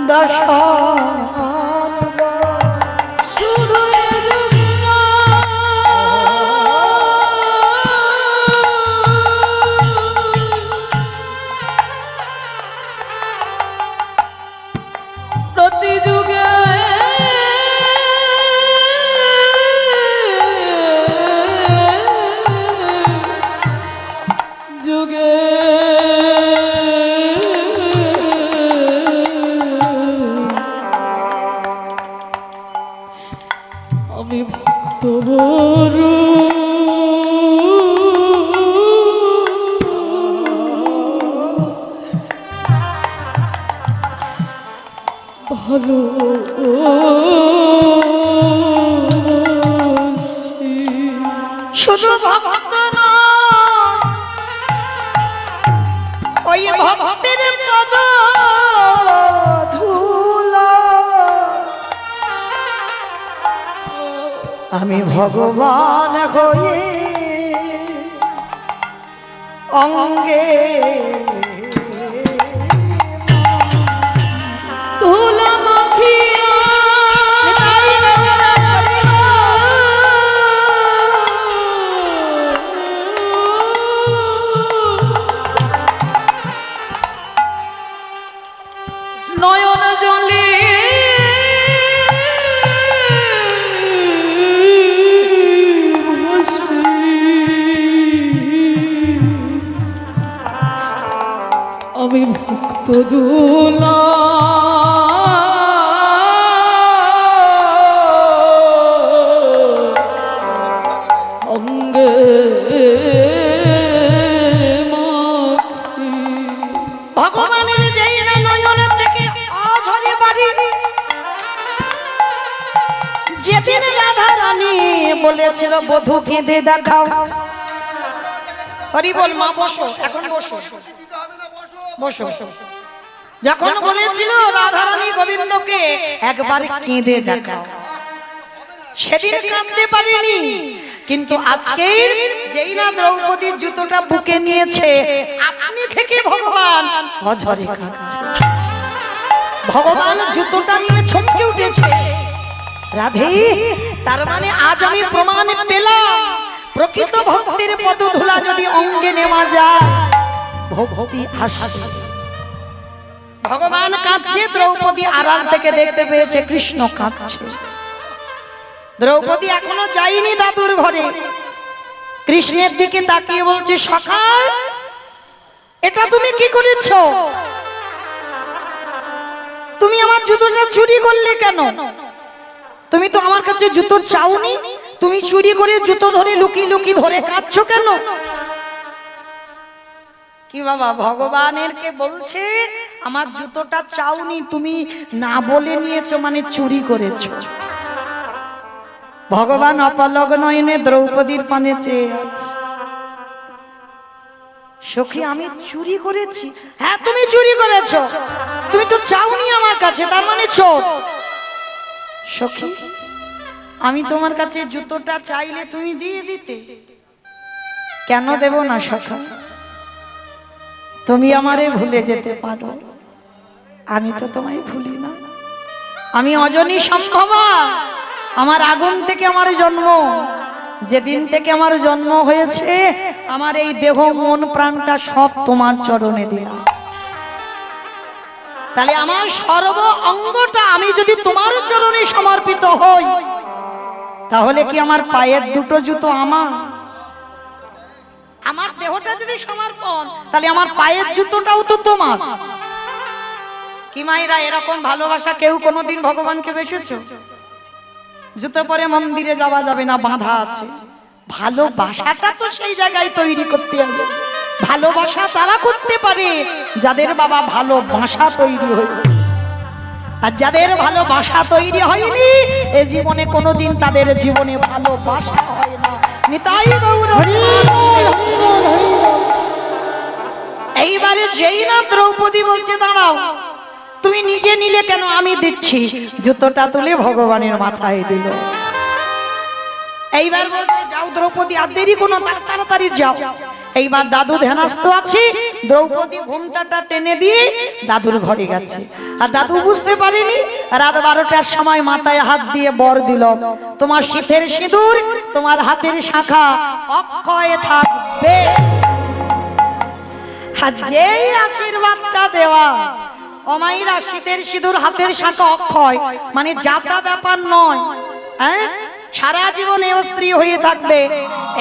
দাসান শুধু প্রতি যুগে যুগে আমি ভক্ত বড় ভালো শুধু ভক্ত নয় ওই ভক্তের পদ ধুলা আমি ভগবান হয়ে অঙ্গে তুলা মাখিয়া নয়ন জলে আমি ভক্ত দোলা অঙ্গে ভগবানের যেই না নয়নের থেকে অঝরে বাড়ি, যেদিন রাধা রানী বলেছিল বধূ কেঁদে দেখাও। হরি বল মা, বসো, এখন বসো বসো। যখন বলেছিল রাধা রানী গোবিন্দকে একবার কেঁদে দেখাও, সেদিন কাঁদতে পারিনি, কিন্তু আজকে যেই না দ্রৌপদীর জুতোটা বুকে নিয়েছে, আপনি থেকে ভগবান অঝরে কাঁদছে। ভগবান জুতোটা নিয়ে ছমকে উঠেছে। রাধে, তার মানে আজ আমি প্রমাণ পেলাম, প্রকৃত ভক্তির পদধূলা যদি অঙ্গে নেওয়া যায়, ভক্তি আসে। ভগবান কাঁদছে, দ্রৌপদী আড়াল থেকে দেখতে পেয়েছে কৃষ্ণ কাঁদছে। দ্রৌপদী এখনো যায়নি দাদুর ঘরে, কৃষ্ণের দিকে তাকিয়ে বলছে, সকাল এটা তুমি কি করেছো? তুমি আমার জুতোটা চুরি করলে কেন? তুমি তো আমার কাছে জুতো চাওনি, তুমি চুরি করে জুতো ধরে লুকিয়ে লুকিয়ে ধরে কাঁদছো কেন? কি বাবা, ভগবানের কে বলছে আমার জুতোটা চাওনি, তুমি না বলে নিয়েছো, মানে চুরি করেছো। ভগবান অপলক নয়নে দ্রৌপদীর পানে চেয়ে আছে। সখী, আমি চুরি করেছি? হ্যাঁ, তুমি চুরি করেছো, তুমি তো চাওনি আমার কাছে, তার মানে চোর। সখী, আমি তোমার কাছে জুতোটা চাইলে তুমি দিয়ে দিতে, কেন দেব না সখা? তুমি আমারে ভুলে যেতে পারো, আমি তো তোমায় ভুলি না। আমি অজনী সম্ভবা, আমার আগুন থেকে আমার জন্ম। যেদিন থেকে আমার জন্ম হয়েছে, আমার এই দেহ মন প্রাণটা সব তোমার চরণে দিলাম। তাহলে আমার সর্ব অঙ্গটা আমি যদি তোমার চরণে সমর্পিত হই, তাহলে কি আমার পায়ের দুটো জুতো আমার? আমার দেহটা যদি সমর্পণ, তাহলে আমার পায়ের জুতোটাও তো তোমার। কি মায়েরা, এরকম ভালোবাসা কেউ কোনোদিন ভগবানকে বেসেছো? জুতো পরে মন্দিরে যাওয়া যাবে না, বাঁধা আছে। ভালোবাসাটা তো সেই জায়গায় তৈরি করতে হবে। ভালোবাসা তারা করতে পারে যাদের বাবা ভালোবাসা তৈরি হয়েছে, আর যাদের ভালোবাসা তৈরি হয়নি, এ জীবনে কোনোদিন তাদের জীবনে ভালোবাসা হয় না। নিতাই গৌর হরি। এইবারে যেই না দ্রৌপদী বলছে, দাঁড়াও, তুমি নিজে নিলে কেন, আমি দিচ্ছি। জুতোটা তুলে ভগবানের মাথায় দিল। এইবার বলছে, যাও দ্রৌপদী, আর দেরি কোনো, তাড়াতাড়ি যাও। এইবার দাদু ধ্যানস্থ আছে, দ্রৌপদী ঘুমটাটা টেনে দিয়ে দাদুর ঘরে গেছে। আর দাদু বুঝতে পারেনি, রাত 12টার সময় মাথায় হাত দিয়ে বর দিল, তোমার শীতের সিঁদুর, তোমার হাতের শাখা অক্ষয় থাকবে। আর যেই আশীর্বাদটা দেওয়া, অমাইরা শীতের সিঁদুর হাতের শাখা অক্ষয়, মানে যাতা ব্যাপার নয়, হ্যাঁ, সারা জীবনে স্ত্রী হয়ে থাকবে।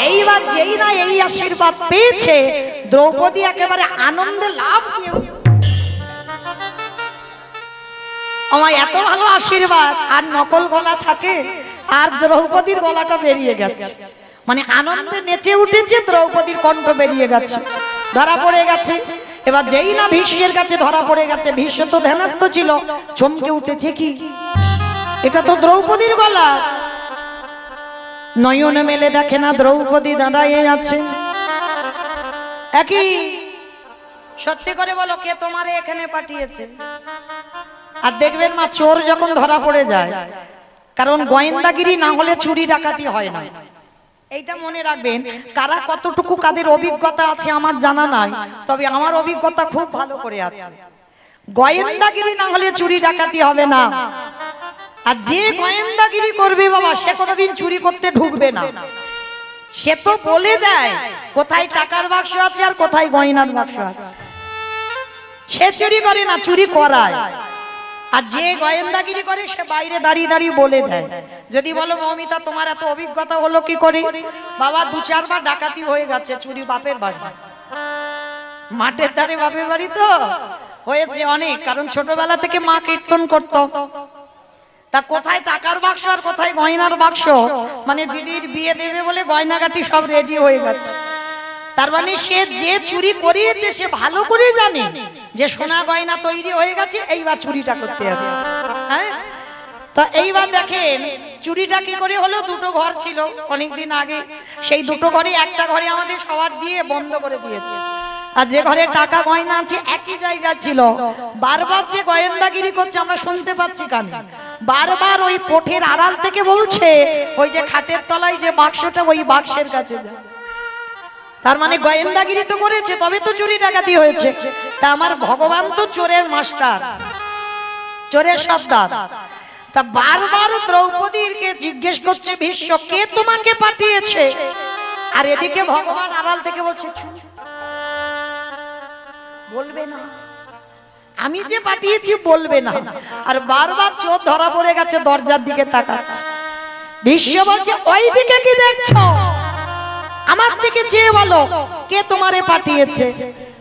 এইবার যেই না এই আশীর্বাদ পেয়েছে, দ্রৌপদী একেবারে আনন্দে লাভ দিয়ে, আমার এত ভালো আশীর্বাদ, আর নকল গলা থাকে, আর দ্রৌপদীর গলাটা বেরিয়ে গেছে, মানে আনন্দে নেচে উঠেছে, দ্রৌপদীর কণ্ঠ বেরিয়ে গেছে, ধরা পড়ে গেছে। এবার যেই না ভীষ্মের কাছে ধরা পড়ে গেছে, ভীষ্ম তো ধ্যানস্থ ছিল, চমকে উঠেছে, কি এটা তো দ্রৌপদীর গলা। নয়ন মেলে দেখে না, দ্রৌপদী দাঁড়ায় আছে। একই, সত্যি করে বলো, কে তোমারে এখানে পাঠিয়েছে? আর দেখবেন মা, চোর যখন ধরা পড়ে যায়, কারণ গোয়েন্দাগিরি না হলে চুরি ডাকাতি হয় না, এইটা মনে রাখবেন। কারা কতটুকু কাদের অভিজ্ঞতা আছে আমার জানা নাই, তবে আমার অভিজ্ঞতা খুব ভালো করে আছে। গোয়েন্দাগিরি না হলে চুরি ডাকাতি হবে না। আর যে গোয়েন্দাগিরি করবে বাবা, সে কোনোদিন চুরি করতে ঢুকবে না। সে তো বলে দেয় কোথায় টাকার বাক্স আছে আর কোথায় গয়নার বাক্স আছে। সে চুরি করে না, চুরি করায়। আর যে গোয়েন্দাগিরি করে সে বাইরে দাঁড়িয়ে দাঁড়িয়ে বলে দেয়। যদি বলো মৌমিতা তোমার এত অভিজ্ঞতা হলো কি করে, বাবা 2-4 বার ডাকাতি হয়ে গেছে, চুরি বাপের বাড়ি, মাঠের ধারে বাপের বাড়ি তো হয়েছে অনেক। কারণ ছোটবেলা থেকে মা কীর্তন করত, তা কোথায় টাকার বাক্স আর কোথায় গয়নার বাক্স, মানে দিদির বিয়ে দেবে বলে গয়নাগাটি সব রেডি হয়ে গেছে। তার মানে সে যে চুরি করিয়েছে সে ভালো করে জানে যে সোনা গয়না তৈরি হয়ে গেছে, এইবার চুরিটা করতে হবে। হ্যাঁ, তা এইবার দেখেন চুরিটা কি করে হলো। 2টো ঘর ছিল অনেকদিন আগে, সেই 2টো ঘরে একটা ঘরে আমাদের সবার দিয়ে বন্ধ করে দিয়েছে, আর যে ঘরে টাকা গয়না আছে একই জায়গা ছিল। বারবার যে গোয়েন্দাগিরি করছে আমরা শুনতে পাচ্ছি কানে, বারবার ওই পোঠের আড়াল থেকে বলছে ওই যে খাটের তলায় যে বাক্সটা ওই বাক্সের কাছে যা। তার মানে গোয়েন্দাগিরি তো করেছে, তবে তো চুরি ডাকাতি হয়েছে। তা আমার ভগবান তো চোরের মাস্টার, চোরের সর্দার। তা বারবার দ্রৌপদীকে জিজ্ঞেস করছে ভীষ্ম কে তোমাকে পাঠিয়েছে, আর এদিকে ভগবান আড়াল থেকে বলছে বলবে না, আমি যে পাঠিয়েছি বলবে না। আর বারবার চোর ধরা পড়ে গেছে, দরজার দিকে তাকাচ্ছে। ভীষ্ম বলছে ওই দিকে কি দেখছো, আমার দিকে চেয়ে বলো কে তোমারে পাঠিয়েছে।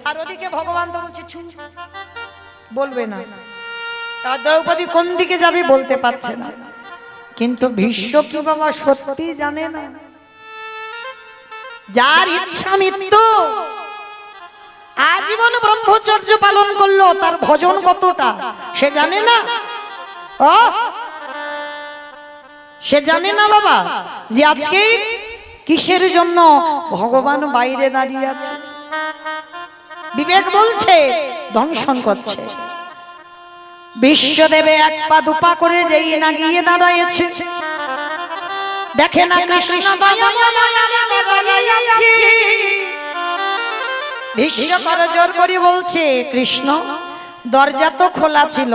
আর ওদিকে ভগবান তো বলছে বলবে না। তা দ্রৌপদী কোন দিকে যাবে বলতে পারছে না, কিন্তু ভীষ্ম কি বাবা সত্যি জানে না? যার ইচ্ছা মৃত্যু, আজীবন ব্রহ্মচর্য পালন করলো, তার ভজন কতটা সে জানে না? ও সে জানে না বাবা যে আজকে কিসের জন্য ভগবান বাইরে দাঁড়িয়ে আছে। বিবেক বলছে দংশন করছে। বিশ্বদেবে 1 পা 2 পা করে যেই না গিয়ে দাঁড়ায়েছে, দেখে না কৃষ্ণ দাঁড়িয়ে আছে। ভীষ্ম করজোড় করে বলছে কৃষ্ণ দরজা তো খোলা ছিল,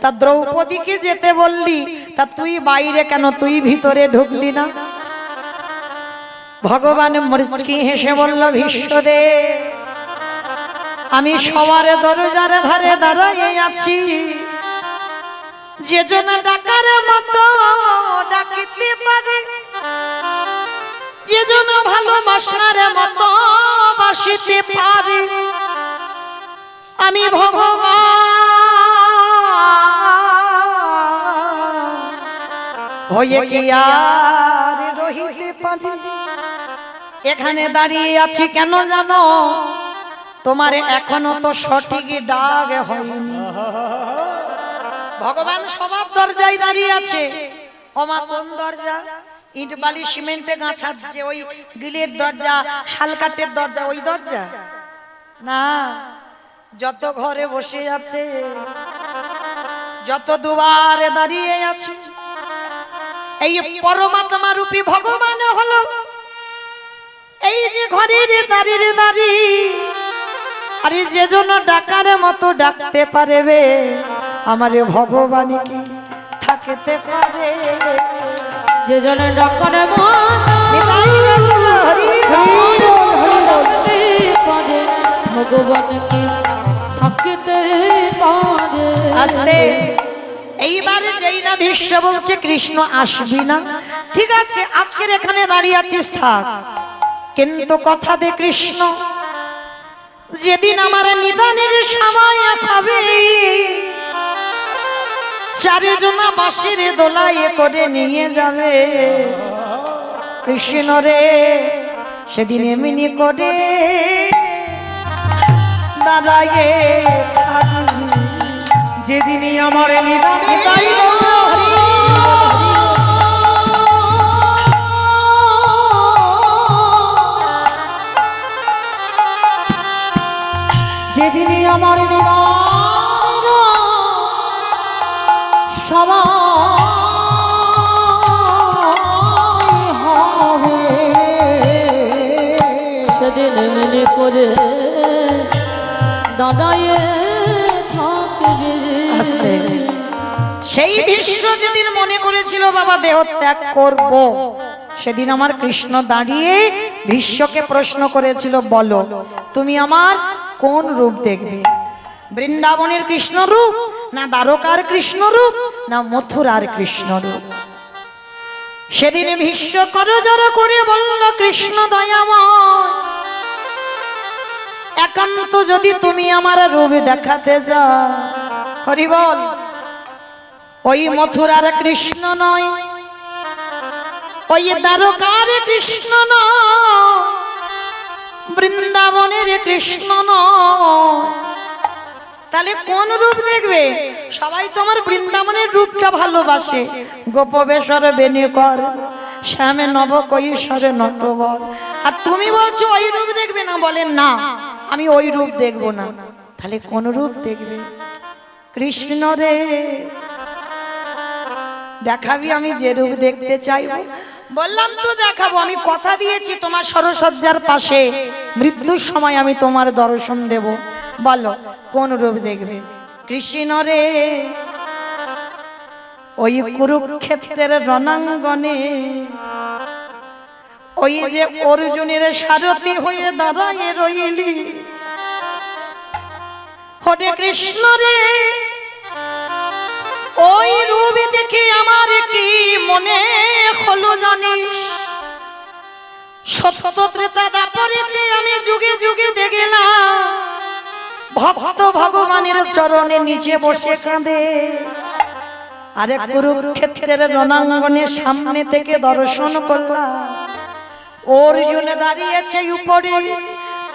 তা দ্রৌপদীকে যেতে বললি, তা তুই বাইরে কেন, তুই ভিতরে ঢুকলি না? ভগবান মুচকি হেসে বলল ভীষ্মদেব আমি সবার দরজার ধারে দাঁড়িয়ে আছি, যে জন ডাকার মতো ডাকিতে পারে, যে জন ভালোবাসার মতো বাসিতে পারে, আমি ভগবান হয়ে কি আর রহিতে পারি? এখানে দাঁড়িয়ে আছি কেন জানো? তোমার এখনো তো সঠিক ডাক হয়নি। ভগবান সবার দরজায় দাঁড়িয়ে আছে। ওমা কোন দরজা? ইট বালি সিমেন্টে গাঁথা যে ওই গিলের দরজা, শালকাঠের দরজা, ওই দরজা না। যত ঘরে বসে আছে, যত দুয়ারে দাঁড়িয়ে আছে, এই পরমাত্মা রূপী ভগবান হলো এই যে ঘরের দাঁড়িয়ে দাঁড়িয়ে। আরে যে জন্য ডাকার মতো ডাকতে পারবে, আমার ভগবান কি থাকতে পারে? যে জন ডাকার মতো ভগবান কি থাকতে পারে? আস্তে এইবার যেই না ভীষ্ম বলছে কৃষ্ণ আসবি না, ঠিক আছে আজকের এখানে দাঁড়িয়ে আছিস থাক, কিন্তু কথা দে কৃষ্ণ যেদিন আমার নিদানের সময় হবে, 4 জনা বাঁশির দোলায় করে নিয়ে যাবে কৃষ্ণ রে, সেদিন এমনি করে দাঁড়ায়ে থাকবি, যেদিনই আমার নিদান যেদিনই আমার নিদান সবাই হবে, সেদিন এমনি করে দাঁড়ায়ে থাকবে। সেই ভীষ্ম যেদিন মনে করেছিল বাবা দেহ ত্যাগ করব, সেদিন আমার কৃষ্ণ দাঁড়িয়ে ভীষ্মকে প্রশ্ন করেছিল বলো তুমি আমার কোন রূপ দেখবে? বৃন্দাবনের কৃষ্ণ রূপ না দ্বারকার কৃষ্ণ রূপ, না মথুরার কৃষ্ণ রূপ। সেদিন ভীষ্ম করজোড় করে বলল, কৃষ্ণ দয়াময়, একান্ত যদি তুমি আমার রূপ দেখাতে যাও, হরি বল, ওই মথুরার কৃষ্ণ নয়, ওই দ্বারকার কৃষ্ণ নয়, বৃন্দাবনের কৃষ্ণ নয়, তাহলে কোন রূপ দেখবে? সবাই তোমার বৃন্দাবনের রূপটা ভালোবাসে, গোপবেশর বেণীকর, শ্যামে নব কৈশোরে নটবর, আর তুমি বলছো ওই রূপ দেখবে না। বলেন না, আমি ওই রূপ দেখবো না। তাহলে কোন রূপ দেখবে? কৃষ্ণ রে দেখাবি, আমি যে রূপ দেখতে চাইবো। বললাম তো দেখাবো, আমি কথা দিয়েছি তোমার সরসজ্জার পাশে মৃত্যুর সময় আমি তোমার দর্শন দেব। বলো কোন রূপ দেখবে? কৃষ্ণ রে ওই কুরুক্ষেত্রের রণাঙ্গনে, ওই যে অর্জুনের সারথি হয়ে দাঁড়ায় রইলি, হরে কৃষ্ণ রে, ওই রূপ দেখে আমার কি মনে হলো জানিস? সত্য ত্রেতা দাপরিতে আমি যুগে যুগে দেখলাম ভক্ত ভগবানের চরণে নিচে বসে কাঁদে, আরে কুরুক্ষেত্রের রণাঙ্গনের সামনে থেকে দর্শন করলাম অর্জুন দাঁড়িয়েছে উপরে,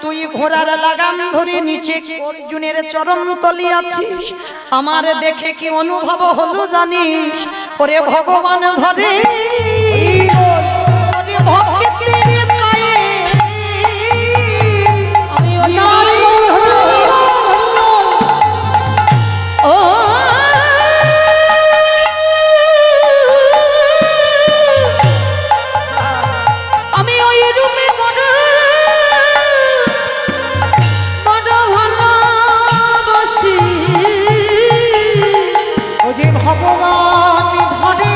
তুই ঘোড়ার লাগাম ধরে নিচে অর্জুনের চরণ তলি আছিস। আমার দেখে কি অনুভব হলো জানিস? ওরে ভগবান ধরে ওরে ভক্তের পায়ে আমি ওই ও আমি ওই রূপে বড় ভালোবাসি। ও যে ভগবান ধরে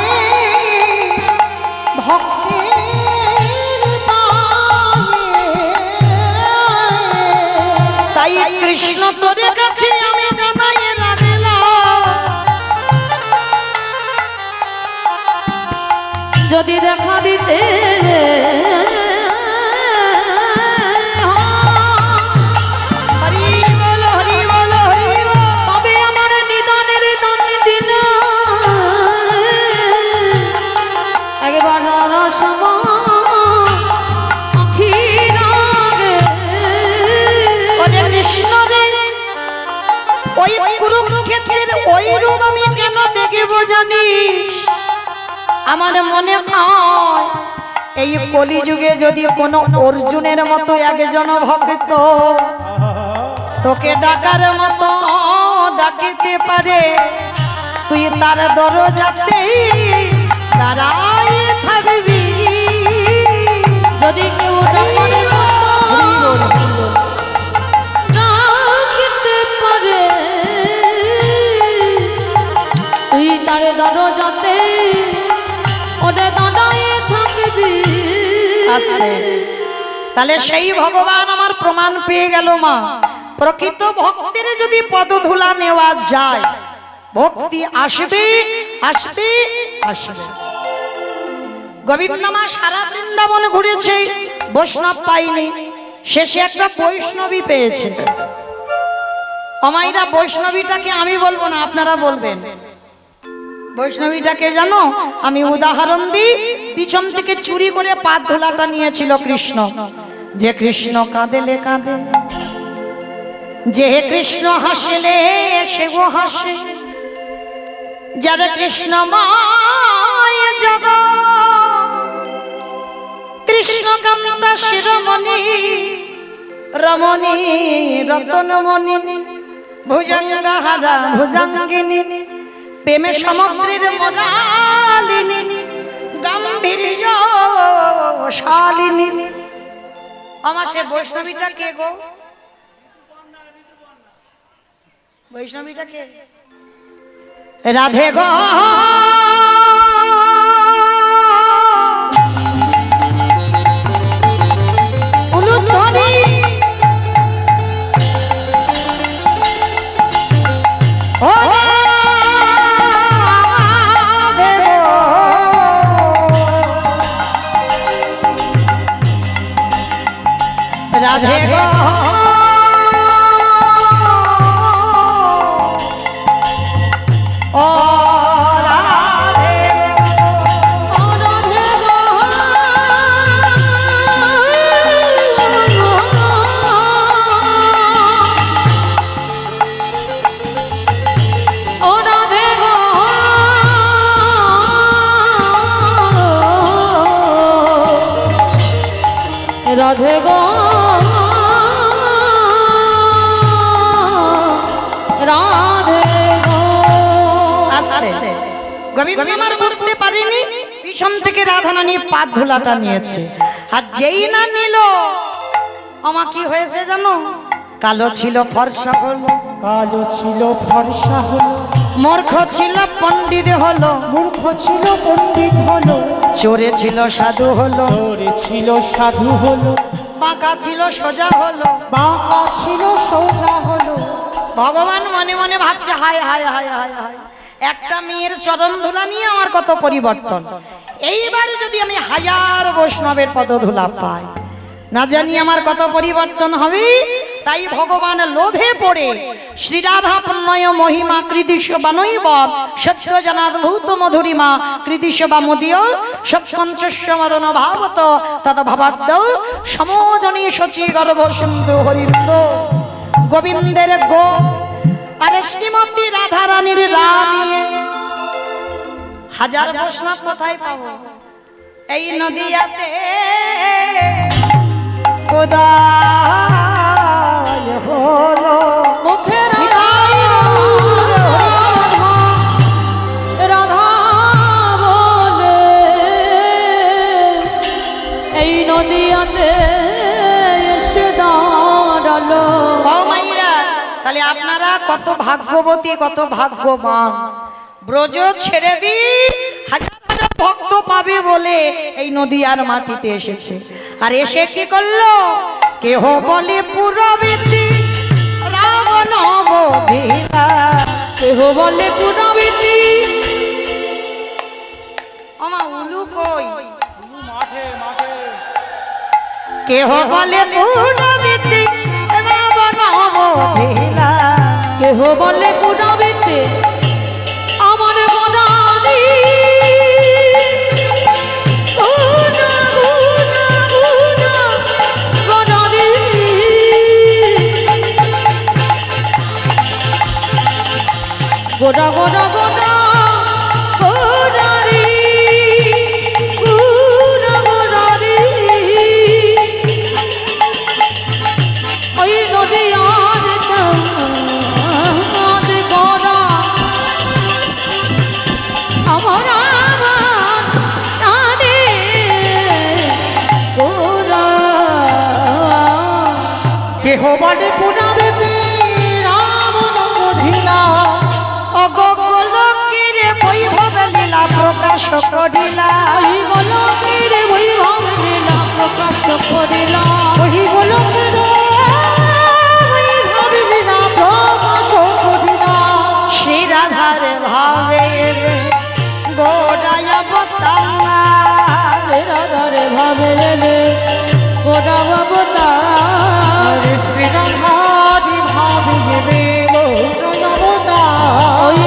ভক্তের পায়ে, তাই কৃষ্ণ তোর কাছে আমি জানাই যদি দেখা দিতে হরি বল হরি বল হরি বল। তবে আমার নিদানের দান দিন একবার ওরে কৃষ্ণ রে ওই কুরুক্ষেত্রের ওই রূপ আমি কেন দেখব জানিস? আমার মনে হয় এই কলিযুগে যদি কোনো অর্জুনের মতো একজন ভক্ত তোকে ডাকার মতো ডাকিতে পারে, তুই তার দরজাতে দাঁড়াই থাকবি। যদি কেউ ডাকার মতো ডাকিতে পারে, তুই তার দরজাতে ওরে দাঁড়ায় থাকবি। তাহলে সেই ভগবান আমার প্রমাণ পেয়ে গেল মা, প্রকৃত ভক্তির যদি পদধূলা নেওয়া যায়, ভক্তি আসবে আসবে আসবে। গোবিন্দ মা সারা বৃন্দাবন ঘুরেছে, বৈষ্ণব পাইনি, শেষে একটা বৈষ্ণবী পেয়েছে। অমাইরা বৈষ্ণবীটাকে আমি বলবো না, আপনারা বলবেন। বৈষ্ণবীটাকে জানো? আমি উদাহরণ দিই, পিছন থেকে চুরি করে পাত ধুলাটা নিয়েছিল কৃষ্ণ। যে কৃষ্ণ কাঁদেলে কাঁদে, যে কৃষ্ণ হাসলে সে গো হাসে, যারা কৃষ্ণ মায় জগৎ, কৃষ্ণ কান্তা শিরোমণি রমণী রতনমণি, ভুজঙ্গহারা ভুজঙ্গিনী, প্রেমে সমুদ্রের মোরালিনী, গাম্ভীর্য শালিনী। আমার সে বৈষ্ণবীটা কে গো? বৈষ্ণবীটা কে? রাধে গো উলুধ্বনি, ও রাধে গো রাধে গো। আস্তে গোবিন্দ আমার বুঝতে পারিনি পিছন থেকে রাধারানী পাত ধুলাটা নিয়েছে, আর যেই না নিল আমার কি হয়েছে জানো, কালো ছিল ফর্সা হলো, কালো ছিল ফর্সা হলো, মূর্খ ছিল পণ্ডিত হলো, মূর্খ ছিল পণ্ডিত হলো, চোরে ছিল সাধু হলো, চোরে ছিল সাধু হলো, বাঁকা ছিল সোজা হলো। বাঁকা ছিল সোজা হলো। ভগবান মনে মনে ভাবছে হায় হায় হায় হায় হায়, একটা মেয়ের চরণ ধুলা নিয়ে আমার কত পরিবর্তন, এইবার যদি আমি হাজার বৈষ্ণবের পদধুলা পাই না জানি আমার কত পরিবর্তন হবে। তাই ভগবান লোভে পড়ে শ্রীরাধা পুণ্যয় মহিমা কৃদিশ বানৈব সত্য জনাদ্ভূত মধুরিমা কৃদিশ বা মোদীয় সৎকঞ্চস্য মদন ভাবত তত ভাবাদ্য সমজনী সচি গর্ভ সিন্ধু হরিন্দ গোবিন্দের গো আরে শ্রীমতী রাধারানীর রানী। হাজার বৈষ্ণব কোথায় পাবো, এই নদিয়াতে খোদাই হলো মুখে রাধা রাধা বলে এই নদিয়াতে এসে দাঁড়ালো। ও মাইরা, তাহলে আপনারা কত ভাগ্যবতী কত ভাগ্যবান, ব্রজ ছেড়ে দি হাজার হাজার ভক্ত পাবে বলে এই নদিয়ার মাটিতে এসেছে। আর এসে কি করলো, কেহ বলে পুরবীতি রাবণ বধিলা, কেহ বলে পুনবিতি আমা উলু কই, মাঠে মাঠে কেহ বলে পুরবীতি রাবণ বধিলা, কেহ বলে পুনবিতি আমার গণানি গুনা গুনা গুনা গণানি গোনা গোনা গোনা গোনারি গুনা গোনারি ওই নদিয়ার চাঁদ গোনা আমার রাধে গোনা। কেহ বলে পুনাবেতে রাবণ বধিলা, অগোলোকের বৈভব লীলা প্রকাশ করিলা, ওই গোলকের বৈভব লীলা প্রকাশ করিলা, ওই গোলকের বৈভব লীলা প্রকাশ করিলা। শ্রী রাধার ভাবে গোড়ায় অবতার, রাধারে ভাবে রে গোটা অবতার, শ্রীরাধারি ভাবে হেবে গৌরবতা, ওই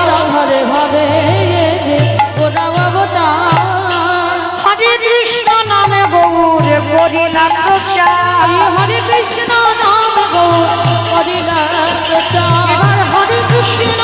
রাধারে ভাবে গোটা অবতার। হরে কৃষ্ণ নামে গৌর করিলা প্রচার, ওই হরে কৃষ্ণ নাম গৌর করিলা প্রচার, এবার হরে কৃষ্ণ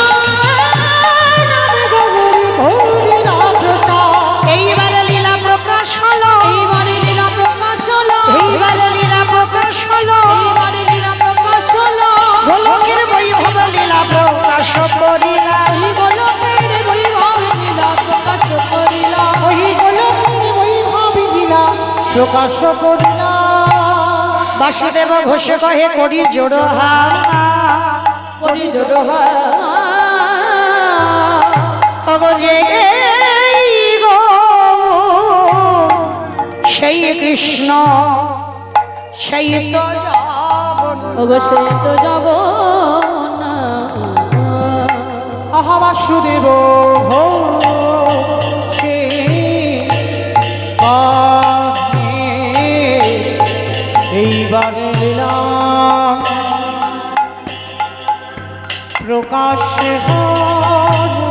নামে গৌরী গৌরীরা প্রচার। এইবারে লীলা প্রকাশ হলো, এইবারে লীলা প্রকাশ হলো, এইবারে লীলা প্রকাশ হলো, এইবারে লীলা প্রকাশ হলো, গোলকের বৈভব লীলা প্রকাশ করিলা, ওই গোলকের বৈভব লীলা প্রকাশ করিলা, ওই গোলকের বৈভব লীলা প্রকাশ করিলা। বাসুদেব ঘোষ কহে করি জোড় হাত, করি জোড় ওগো যে গো সেই কৃষ্ণ সেই তো যাবন, অবশ্যই তো যাব না। আহা বাসুদেব হো সে পানে এইবারে লীলাম প্রকাশ হলো।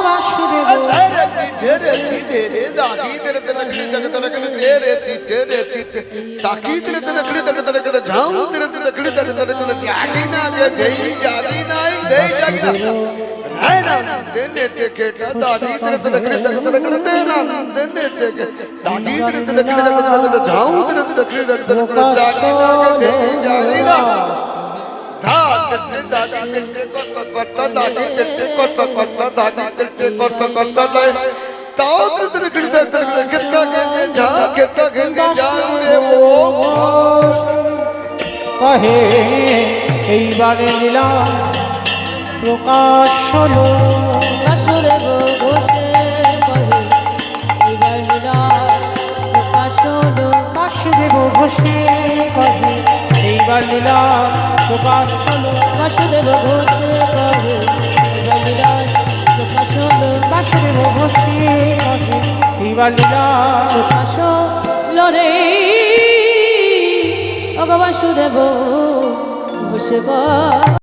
বাসুদেব है ना देने टेके दादी तेरे तेरे तेरे तेरे तेरे तेरे देना देने टेके दादी तेरे तेरे तेरे तेरे तेरे जाऊं तेरे तेरे तेरे तेरे तेरे दादी दे जानी ना धा तेरे दादी तेरे कोता दादी तेरे कोता दादी तेरे कोता ले ताऊ तेरे तेरे तेरे तेरे कितना के जाऊं रे वो কহে এইবারে লীলা প্রকাশ হলো বাসুদেব ঘোষে কহে এবার লীলা প্রকাশ হলো বাসুদেব ঘোষে কহে এইবার লীলা প্রকাশ হলো বাসুদেব ঘোষে কহে এবার লীলা প্রকাশ হলো বাসুদেব ঘোষে কহে এইবার লীলা প্রকাশ হলো রে ও বাসুদেব ঘোষে